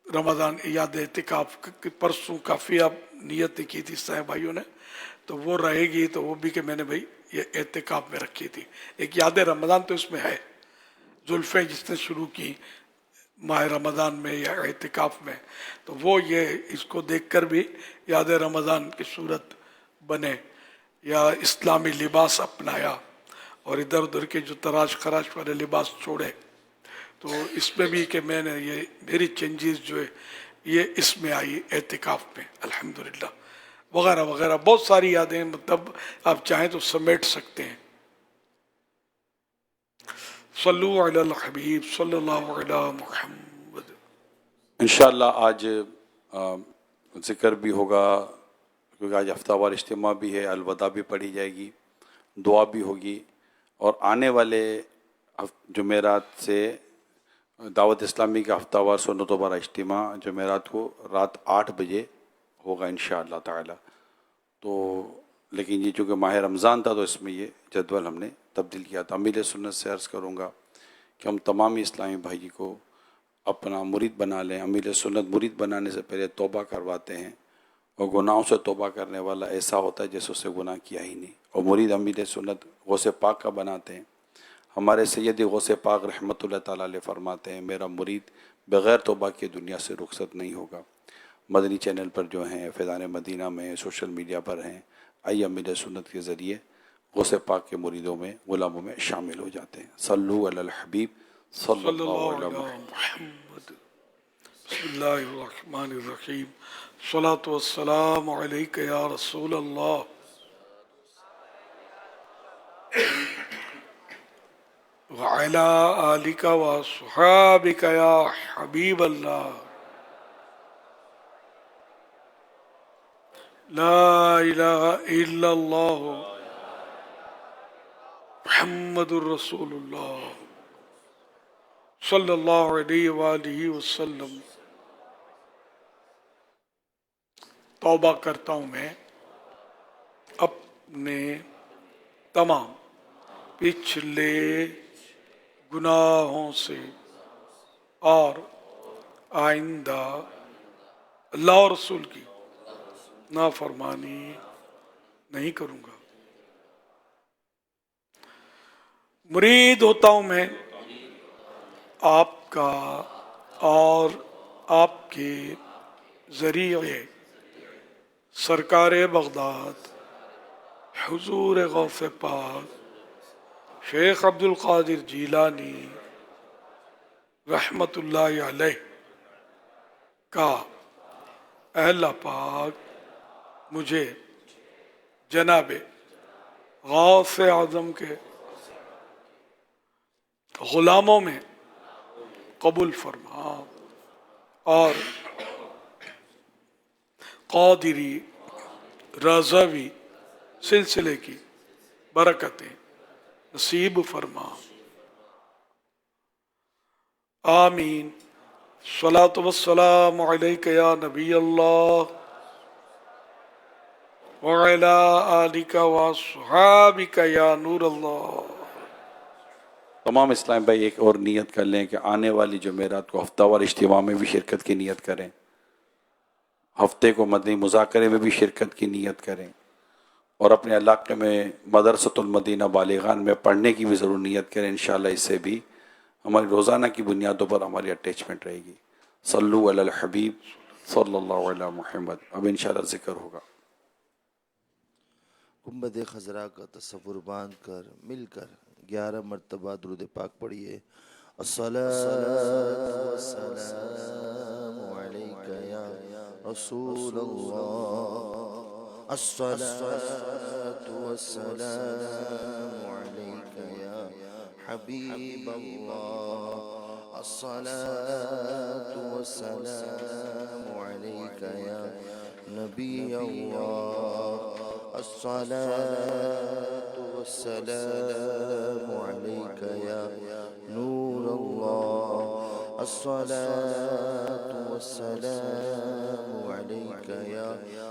رمضان یاد اعتکاف پرسوں کافی آپ نیت کی تھی صاحب بھائیوں نے، تو وہ رہے گی، تو وہ بھی کہ میں نے بھائی یہ اعتکاف میں رکھی تھی. ایک یاد رمضان تو اس میں ہے، زلفیں جس نے شروع کی ماہ رمضان میں یا اعتکاف میں، تو وہ یہ اس کو دیکھ کر بھی یاد رمضان کی صورت بنے، یا اسلامی لباس اپنایا اور ادھر ادھر کے جو تراش خراش والے لباس چھوڑے. تو اس میں بھی کہ میں نے یہ میری چینجز جو ہے یہ اس میں آئی اعتکاف میں الحمدللہ، وغیرہ وغیرہ بہت ساری یادیں، مطلب آپ چاہیں تو سمیٹ سکتے ہیں. صلو علی الحبیب صلی اللہ علی محمد. انشاءاللہ آج ذکر بھی ہوگا، کیونکہ آج ہفتہ وار اجتماع بھی ہے، الوداع بھی پڑھی جائے گی، دعا بھی ہوگی، اور آنے والے جمعرات سے دعوت اسلامی کا ہفتہ وار سنت و برا اجتماع جمعرات کو رات 8 بجے ہوگا انشاءاللہ تعالی. تو لیکن یہ چونکہ ماہ رمضان تھا تو اس میں یہ جدول ہم نے تبدیل کیا تھا. امیر سنت سے عرض کروں گا کہ ہم تمام اسلامی بھائی کو اپنا مرید بنا لیں. امیر سنت مرید بنانے سے پہلے توبہ کرواتے ہیں، اور گناہوں سے توبہ کرنے والا ایسا ہوتا ہے جیسے اسے گناہ کیا ہی نہیں. اور مرید امیر سنت غوث پاک کا بناتے ہیں. ہمارے سید غوث پاک رحمۃ اللہ تعالیٰ علیہ فرماتے ہیں میرا مرید بغیر توبہ کے دنیا سے رخصت نہیں ہوگا. مدنی چینل پر جو ہیں، فیضان مدینہ میں، سوشل میڈیا پر ہیں، آئیے امیر سنت کے ذریعے غوث پاک کے مریدوں میں، غلاموں میں شامل ہو جاتے ہیں. صلو علی الحبیب صلی صلی اللہ اللہ علیہ علی وسلم. محمد. بسم اللہ الرحمن الرحیم. الصلاۃ والسلام علیک یا رسول اللہ. وعلی آلک وصحابک یا حبیب اللہ. لا الہ الا اللہ محمد الرسول اللہ صلی اللہ علیہ وآلہ وسلم. توبہ کرتا ہوں میں اپنے تمام پچھلے گناہوں سے اور آئندہ اللہ اور رسول کی نافرمانی نہیں کروں گا. مرید ہوتا ہوں میں آپ کا اور آپ کے ذریعے سرکار بغداد حضور غوث پاک شیخ عبد القادر جیلانی رحمت اللہ علیہ کا اللہ پاک مجھے جناب غوث اعظم کے غلاموں میں قبول فرما، اور قادری رضوی سلسلے کی برکتیں نصیب فرما. آمین. صلاۃ والسلام علیک یا نبی اللہ وعلی آلک واصحابک یا نور اللہ. تمام اسلام بھائی ایک اور نیت کر لیں کہ آنے والی جمعرات کو ہفتہ وار اجتماع میں بھی شرکت کی نیت کریں، ہفتے کو مدنی مذاکرے میں بھی شرکت کی نیت کریں، اور اپنے علاقے میں مدرسۃ المدینہ بالغان میں پڑھنے کی بھی ضرور نیت کریں. انشاءاللہ اس سے بھی ہماری روزانہ کی بنیادوں پر ہماری اٹیچمنٹ رہے گی. صلو علی الحبیب صلی اللہ علیہ محمد. اب انشاءاللہ ذکر ہوگا. گنبد خضرا کا تصور باندھ کر مل کر 11 مرتبہ درود پاک پڑھیے. الصلاۃ والسلام علیک یا رسول اللہ، الصلاۃ والسلام علیک یا حبیب اللہ، الصلاۃ والسلام علیک یا نبی اللہ، الصلاۃ والسلام علیک یا نور اللہ، الصلاۃ والسلام علیک یا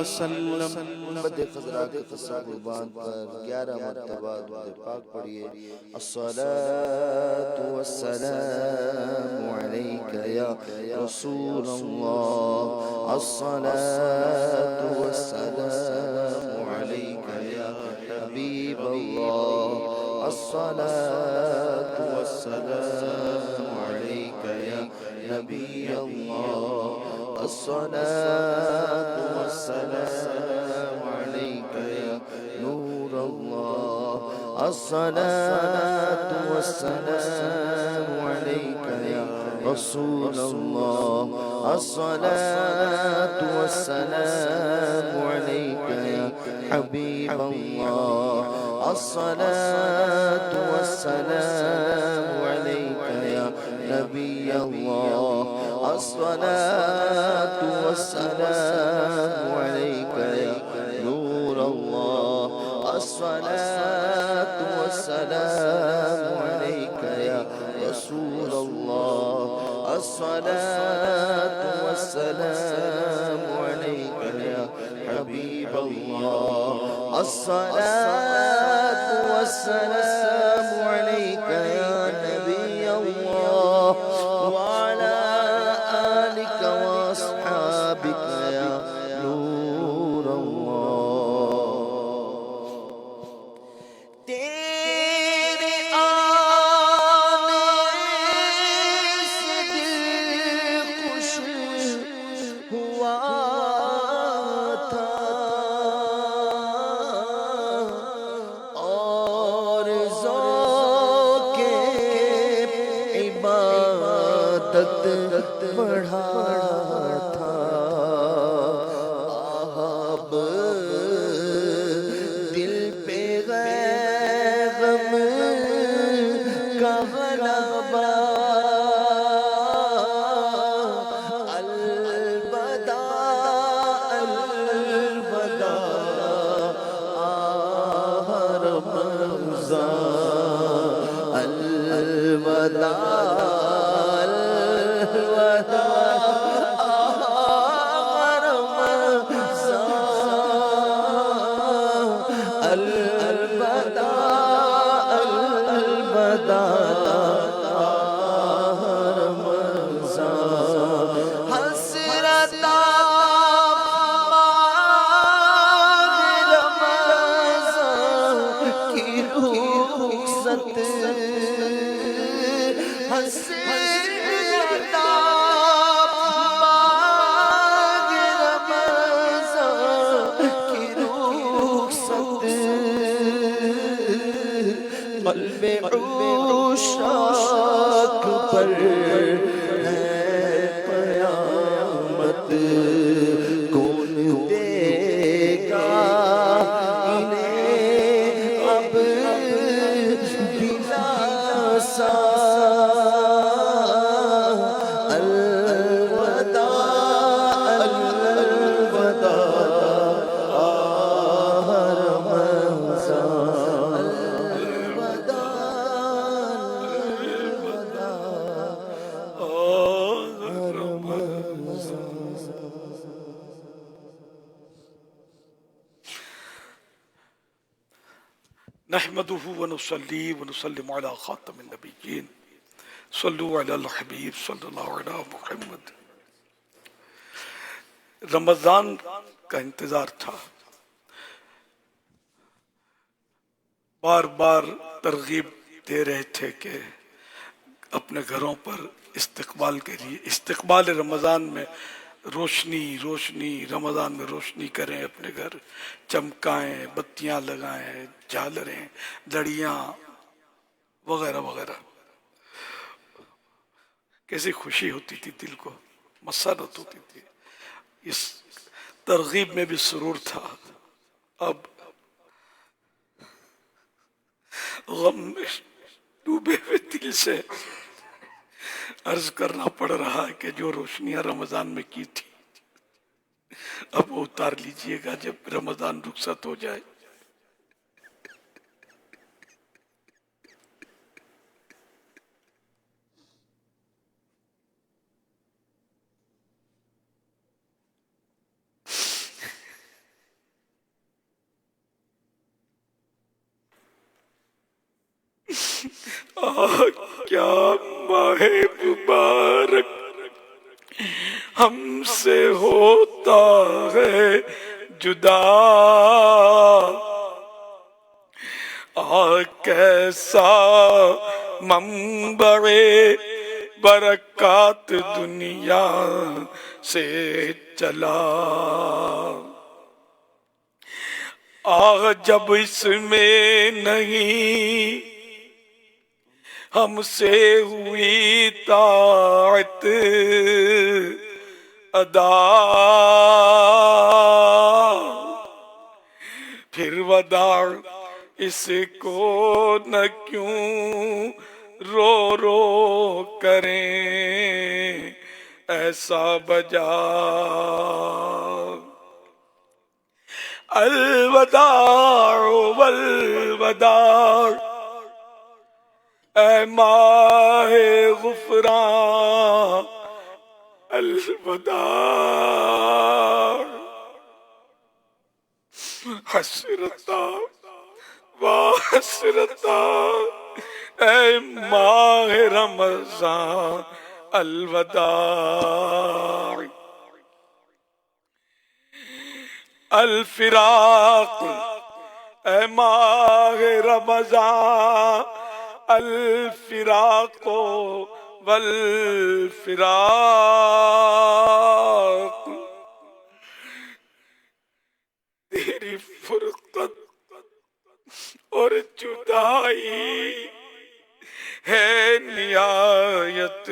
وسلم گنبد خضرا کے تصور باندھ کر 11 مرتبہ درود پاک پڑھیے. الصلاة والسلام علیک یا رسول اللہ. الصلاة والسلام علیک یا حبیب اللہ. الصلاة والسلام علیک یا نبی اللہ. الصلاة والسلام علیک یا نور اللہ. الصلاة والسلام علیک یا رسول اللہ. الصلاة والسلام علیک یا حبیب اللہ. الصلاة والسلام علیک یا نبی اللہ. الصلاة والسلام علیک یا نور اللہ. الصلاة والسلام علیک یا رسول اللہ. الصلاة والسلام علیک یا حبیب اللہ. الصلاة والسلام علیک یا نبی اللہ. وعلى آلك وأصحابك يا نور الله. تیرے آنے سے دل خوش ہوا تھا اور ذوق عبادت بڑھا تھا. اب دل پہ غم کا غلبہ. الوداع الوداع آہ رمضان. الوداع قلب عشاق پر ہے قیامت. کون دے گا انہیں اب دلاسا. الوداع الوداع آہ رمضان. نحمده ونصلي ونسلم على خاتم النبيين صلوا على الحبيب صلی اللہ علیہ محمد. رمضان کا انتظار تھا. بار بار ترغیب دے رہے تھے کہ اپنے گھروں پر استقبال کے لیے استقبال رمضان میں روشنی روشنی رمضان میں روشنی کریں, اپنے گھر چمکائیں, بتیاں لگائیں, جھالریں, لڑیاں وغیرہ وغیرہ. کیسی خوشی ہوتی تھی, دل کو مسرت ہوتی تھی. اس ترغیب میں بھی سرور تھا. اب غم میں ڈوبے ہوئے دل سے عرض کرنا پڑ رہا ہے کہ جو روشنیاں رمضان میں کی تھی اب وہ اتار لیجئے گا جب رمضان رخصت ہو جائے. کیا ماہ مبارک ہم سے ہوتا ہے جدا، کیسا منبع برکات دنیا سے چلا، جب اس میں نہیں ہم سے ہوئی طاعت ادا، پھر وداع اس کو نہ کیوں رو رو کریں ایسا بجا، الوداع والوداع اے ماہ غفران، الوداع حسرتا و حسرتا اے ماہ رمضان، الوداع الفراق اے ماہ رمضان، الفراق والفراق، تیری فرقت اور جدائی ہے نہایت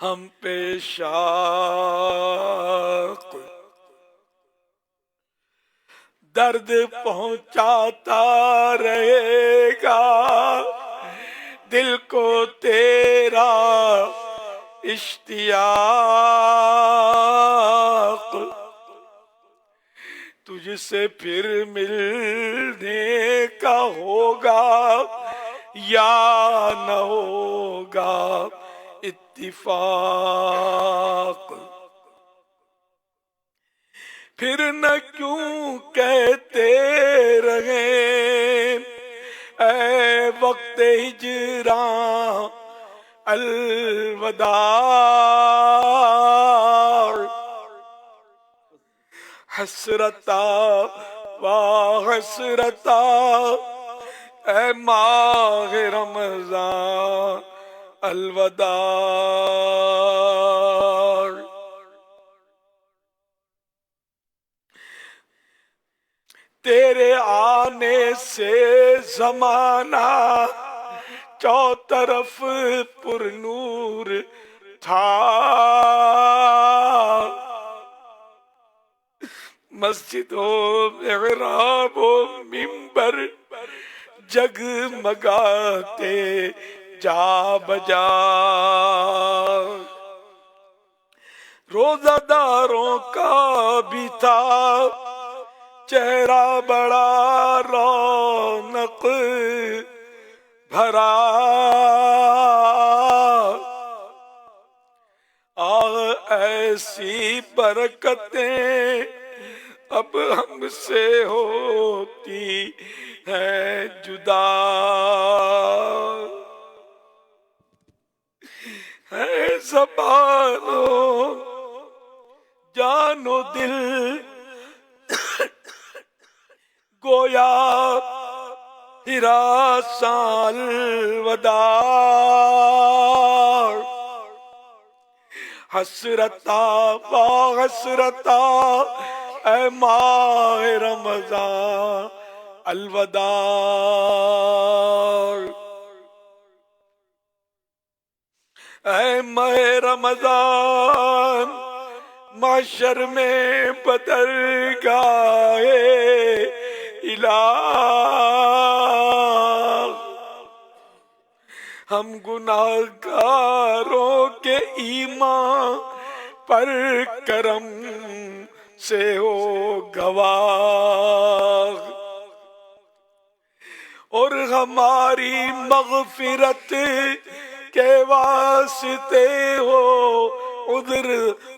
ہم پہ شاق، درد پہنچاتا رہے گا دل کو تیرا اشتیاق، تجھ سے پھر ملنے کا ہوگا یا نہ ہوگا اتفاق، پھر نہ کیوں کہتے رہے اے وقت ہجراں الوداع، حسرتا و حسرتا اے ماہ رمضان، الوداع، تیرے آنے سے زمانہ چوطرف پر نور تھا، مسجد و محراب و منبر جگمگاتے جا بجا، روزہ داروں کا بھی تھا چہرہ بڑا رونق بھرا، ایسی برکتیں اب ہم سے ہوتی ہیں جدا، ہے زبان و جان و دل گویا ہراساں الوداع، حسرتا و حسرتا اے ماہ رمضان، الوداع، اے ماہ رمضان محشر میں بدرگاہ الہ، ہم گناہگاروں کے ایمان پر کرم سے ہو گواہ، اور ہماری مغفرت کے واسطے ہو عذر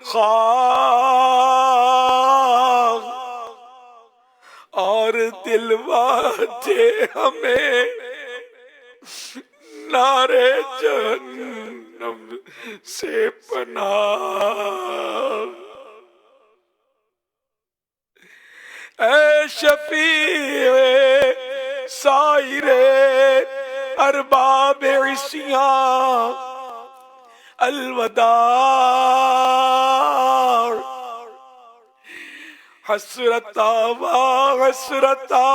خواہ، اور دلوا دے ہمیں نارے جہنم سے پناہ، اے شفیع سائر ارباب عصیان الوداع، حسرتا و حسرتا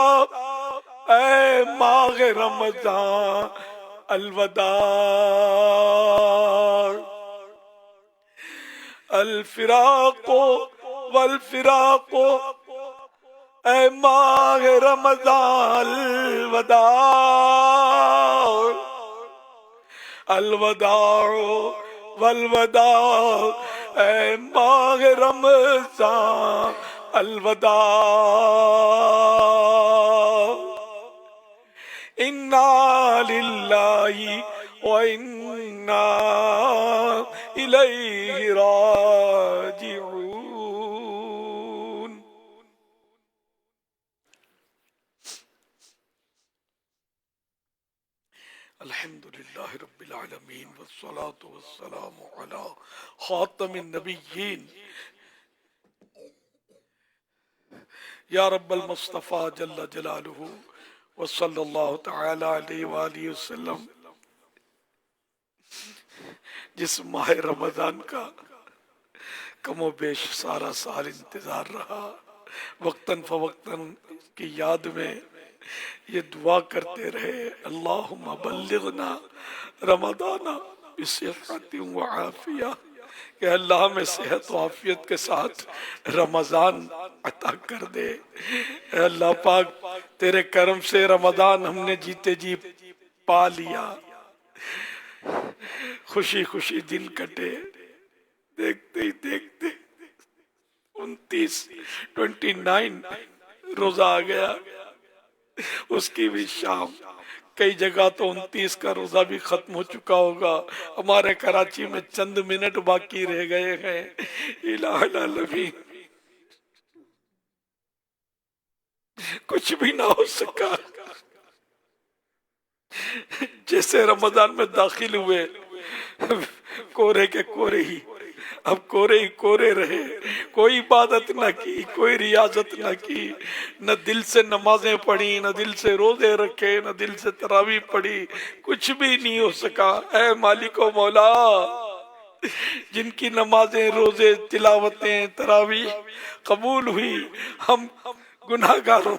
اے ماہ رمضان الوداع، الفراق والفراق اے ماہ رمضان الوداع، الوداع والوداع اے ماہ رمضان الوداع، انا للہ و انا الیہ راجعون۔ الحمد للہ رب العالمین والصلاة والسلام علی خاتم النبیین یا رب المصطفیٰ جل جلالہ وصلی اللہ تعالی علیہ وآلہ وسلم۔ جس ماہ رمضان کا کم و بیش سارا سال انتظار رہا، وقتاً فوقتاً کی یاد میں یہ دعا کرتے رہے، اللہم بلغنا رمضان بصحت و عافیہ، کہ اللہ ہمیں صحت و عافیت کے ساتھ رمضان عطا کر دے۔ اے اللہ پاک تیرے کرم سے رمضان ہم نے جیتے جی پا لیا، خوشی خوشی دن کٹے، دیکھتے ہی دیکھتے 29 روزہ آ گیا، اس کی بھی شام، کئی جگہ تو 29 کا روزہ بھی ختم ہو چکا ہوگا، ہمارے کراچی میں چند منٹ باقی رہ گئے ہیں۔ الہ العالمین کچھ بھی نہ ہو سکا، جیسے رمضان میں داخل ہوئے کورے کے کورے ہی، اب کورے ہی کورے رہے، کوئی عبادت نہ کی، کوئی ریاضت نہ کی، نہ دل سے نمازیں پڑھی، نہ دل سے روزے رکھے، نہ دل سے تراویح پڑھی، کچھ بھی نہیں ہو سکا۔ اے مالک و مولا، جن کی نمازیں، روزے، تلاوتیں، تراویح قبول ہوئی، ہم گناہگاروں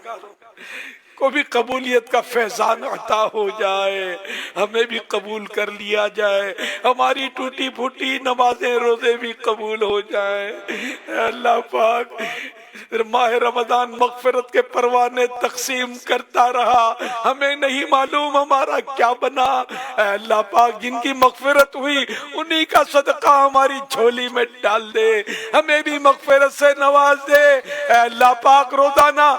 کو بھی قبولیت کا فیضان عطا ہو جائے، ہمیں بھی قبول کر لیا جائے، ہماری ٹوٹی پھوٹی نمازیں روزے بھی قبول ہو جائیں۔ اے اللہ پاک ماہ رمضان مغفرت کے پروانے تقسیم کرتا رہا، ہمیں نہیں معلوم ہمارا کیا بنا۔ اے اللہ پاک جن کی مغفرت ہوئی انہی کا صدقہ ہماری جھولی میں ڈال دے، ہمیں بھی مغفرت سے نواز دے۔ اے اللہ پاک روزانہ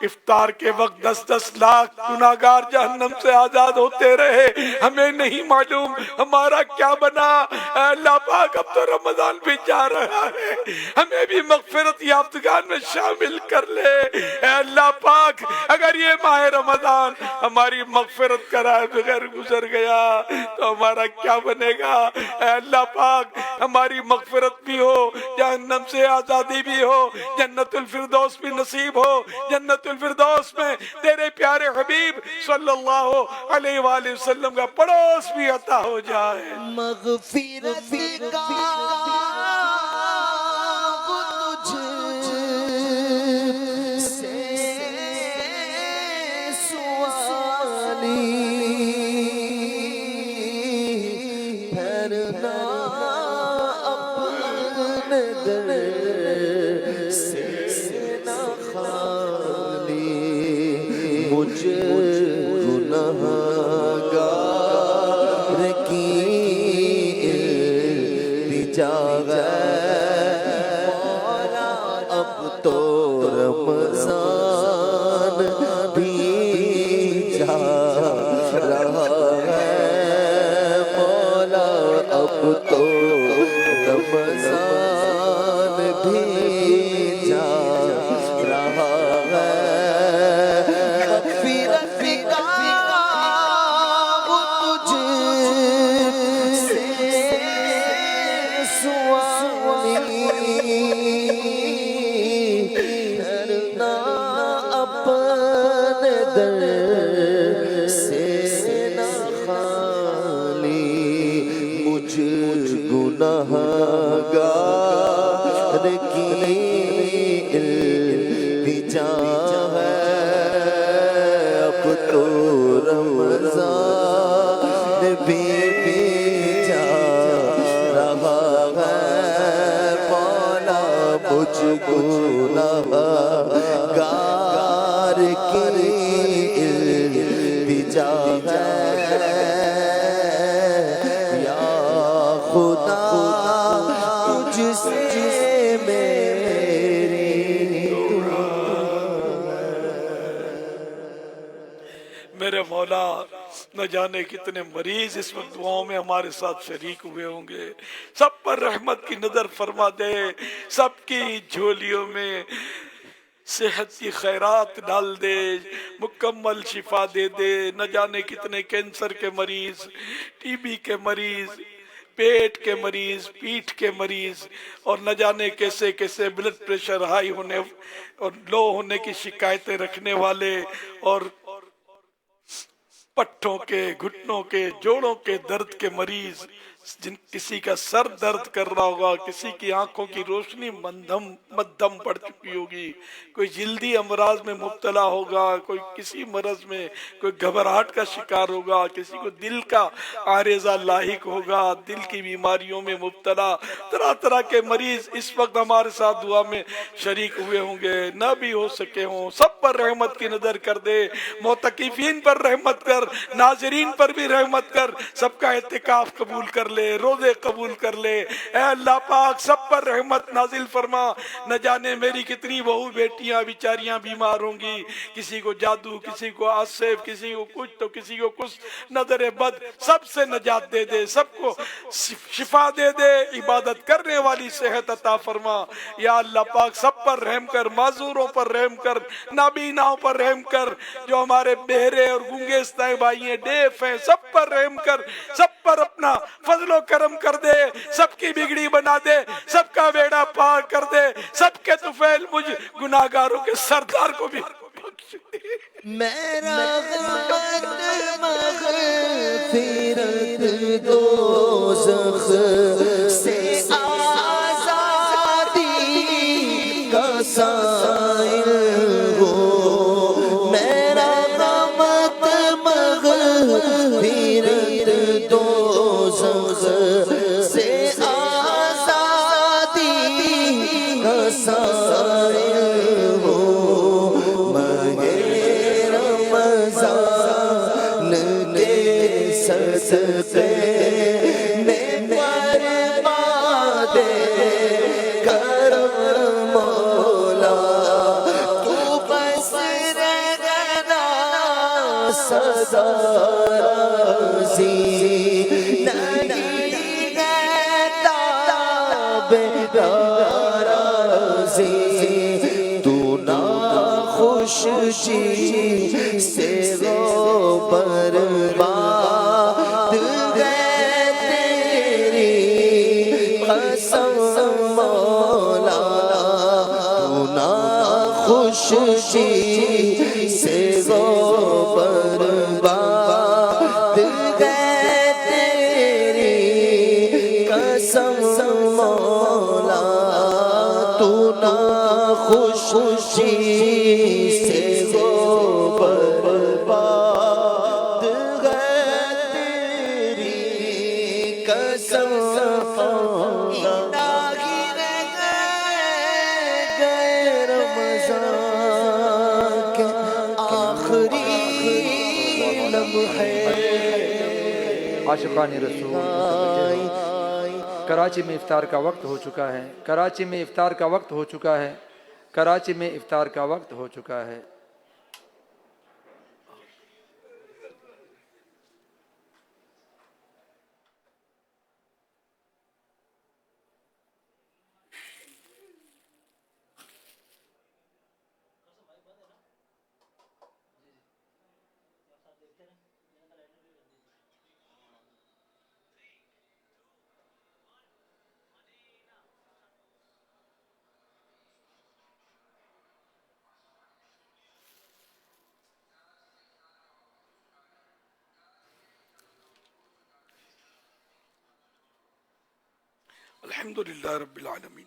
افطار کے وقت 10 لاکھ گناہگار جہنم سے آزاد ہوتے رہے، ہمیں نہیں معلوم ہمارا کیا بنا۔ اے اللہ پاک اب تو رمضان بھی جا رہا ہے، ہمیں بھی مغفرت یافتگان میں شامل کر لے۔ اے اللہ پاک اگر یہ ماہ رمضان ہماری مغفرت کرائے بغیر گزر گیا تو ہمارا کیا بنے گا۔ اے اللہ پاک ہماری مغفرت بھی ہو، جہنم سے آزادی بھی ہو، جنت الفردوس بھی نصیب ہو، جنت الفردوس میں تیرے پیارے حبیب صلی اللہ علیہ وآلہ وسلم کا پڑوس بھی عطا ہو جائے۔ مغفرت کا تجھ سے سوالی بھرنا اپنے در سے نہ خالی، مجھ گناہگار کی التجا ہے مولا، اب تو رمضان بھی جا رہا ہے مولا، اب تو رمضان بھی جا رہا ہے۔ مغفرت کا وہ تجھ کی التجا ہے اب تو رمضان بھی جا رہا ہے مولا مجھ گنہگار کی التجا ہے یا خدا تجھ سے میری میرے مولا نہ جانے کتنے مریض اس وقت دعاؤں میں ہمارے ساتھ شریک ہوئے ہوں گے، سب پر رحمت کی نظر فرما دے، سب کی جھولیوں میں صحت کی خیرات ڈال دے، مکمل شفا دے دے۔ نہ جانے کتنے کینسر کے مریض، ٹی بی کے مریض، پیٹ کے مریض، پیٹھ کے مریض، اور نہ جانے کیسے کیسے بلڈ پریشر ہائی ہونے اور لو ہونے کی شکایتیں رکھنے والے، اور پٹھوں کے، گھٹنوں کے، جوڑوں کے درد کے مریض، کسی کا سر درد کر رہا ہوگا، کسی کی آنکھوں کی روشنی مدھم پڑ چکی ہوگی، کوئی جلدی امراض میں مبتلا ہوگا، کوئی کسی مرض میں، کوئی گھبراہٹ کا شکار ہوگا، کسی کو دل کا عارضہ لاحق ہوگا، دل کی بیماریوں میں مبتلا، طرح طرح کے مریض اس وقت ہمارے ساتھ دعا میں شریک ہوئے ہوں گے، نہ بھی ہو سکے ہوں، سب پر رحمت کی نظر کر دے، معتکفین پر رحمت کر، ناظرین پر بھی رحمت کر، سب کا اعتکاف قبول کر لے، روزے قبول کر لے، اے اللہ پاک سب پر رحمت نازل فرما۔ نہ جانے میری کتنی بہو بیٹیاں بیچاریاں بیمار ہوں گی، کسی کو جادو، کسی کو آصف، کسی کو کچھ تو کسی کو کچھ، نظر بد، سب سے نجات دے دے، سب کو شفا دے دے، عبادت کرنے والی صحت عطا فرما یا اللہ پاک، سب پر رحم کر، معذوروں پر رحم کر، نابیناؤں پر رحم کر، جو ہمارے بہرے اور گونگے استائے بھائی ہیں، ڈیف ہیں، سب پر رحم کر، سب پر اپنا فضل و کرم کر دے، سب کی بگڑی بنا دے، سب کا بیڑا پار کر دے، سب کے طفیل مجھ گناہگاروں کے سردار کو بھی بخش دے۔ میرا غمت مغفرت دوزخ سے آزادی کا سائل ہو، میرا غمت مغفرت دوزخ سے آزادی کا سائل ہو، رمضان کے صدقے میں برباد کرم مولا، تو بس رہنا سزا راضی نہیں ہے تابعدار راضی، تو نا خوش جی سے رو برباد ہے تیری قسم مولا، تو نا خوش جی سے رو برباد ہے تیری قسم مولا، تو نا خوش جی سے وہ برباد ہے تیری قسم، الہی رہ گئے رمضان کے آخری لمحے۔ عاشقان رسول کراچی میں افطار کا وقت ہو چکا ہے، کراچی میں افطار کا وقت ہو چکا ہے، کراچی میں افطار کا وقت ہو چکا ہے۔ الحمدللہ رب العالمین،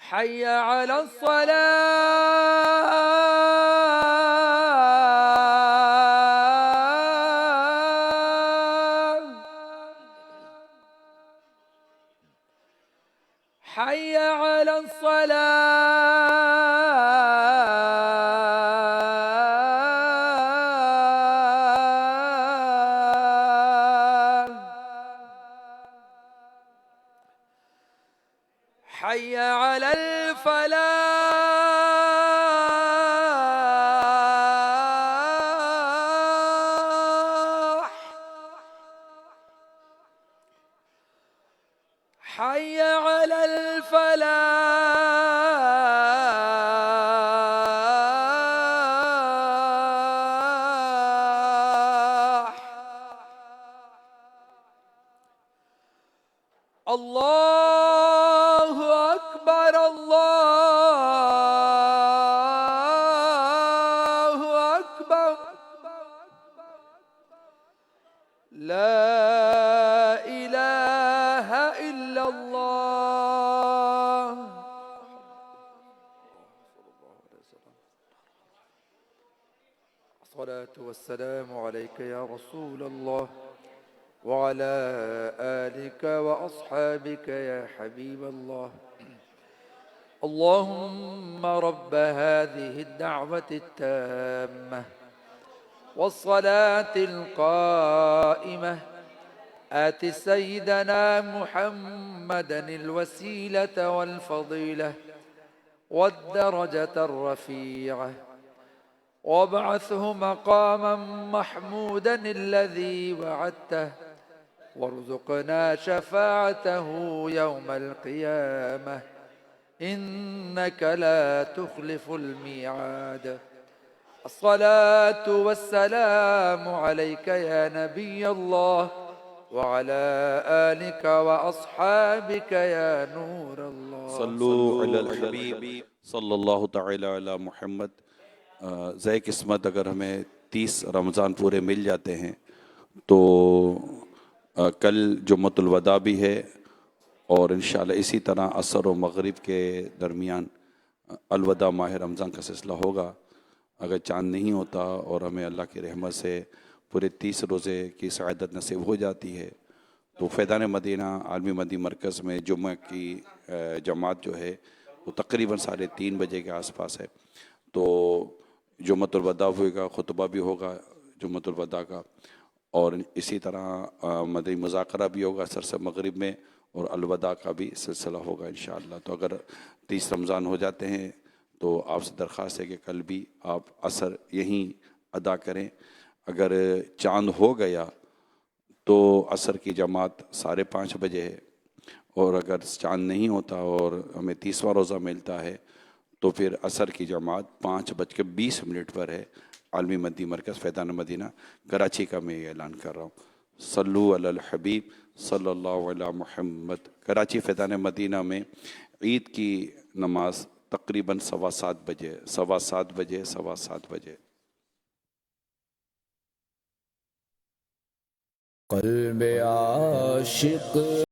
حي على الصلاة، حي على الصلاة، حي على الفلاح، حي على الفلاح. الله أكبر، الله أكبر، لا إله إلا الله. الصلاة والسلام عليك يا رسول الله وعلى آلك وأصحابك يا حبيب الله. اللهم رب هذه الدعوة التامة والصلاة القائمة آت سيدنا محمدا الوسيلة والفضيلة والدرجة الرفيعة وابعثه مقاما محمودا الذي وعدته وارزقنا شفاعته يوم القيامة إنك لا تخلف الميعاد. الصلاة والسلام عليك يا نبي الله وعلى آلك وأصحابك يا نور الله. صلو علی الحبیب صلی اللہ تعالی علی محمد. ذی قسمت اگر ہمیں 30 رمضان پورے مل جاتے ہیں تو کل جمعۃ الوداع بھی ہے، اور انشاءاللہ اسی طرح عصر و مغرب کے درمیان الوداع ماہ رمضان کا سلسلہ ہوگا. اگر چاند نہیں ہوتا اور ہمیں اللہ کی رحمت سے پورے 30 روزے کی سعادت نصیب ہو جاتی ہے تو فیضان مدینہ عالمی مدی مرکز میں جمعہ کی جماعت جو ہے وہ تقریباً 3:30 بجے کے آس پاس ہے. تو جمعۃ الوداع ہوئے گا، خطبہ بھی ہوگا جمعۃ الوداع کا، اور اسی طرح مدنی مذاکرہ بھی ہوگا عصر سے مغرب میں، اور الوداع کا بھی سلسلہ ہوگا انشاءاللہ. تو اگر 30 رمضان ہو جاتے ہیں تو آپ سے درخواست ہے کہ کل بھی آپ عصر یہیں ادا کریں. اگر چاند ہو گیا تو عصر کی جماعت 5:30 بجے ہے، اور اگر چاند نہیں ہوتا اور ہمیں 30واں روزہ ملتا ہے تو پھر عصر کی جماعت 5:20 پر ہے. عالمی مدی مرکز فیضان مدینہ کراچی کا میں یہ اعلان کر رہا ہوں. صلو علی الحبیب صلی اللہ علی محمد. کراچی فیضان مدینہ میں عید کی نماز تقریباً 7:15 بجے. قلب عاشق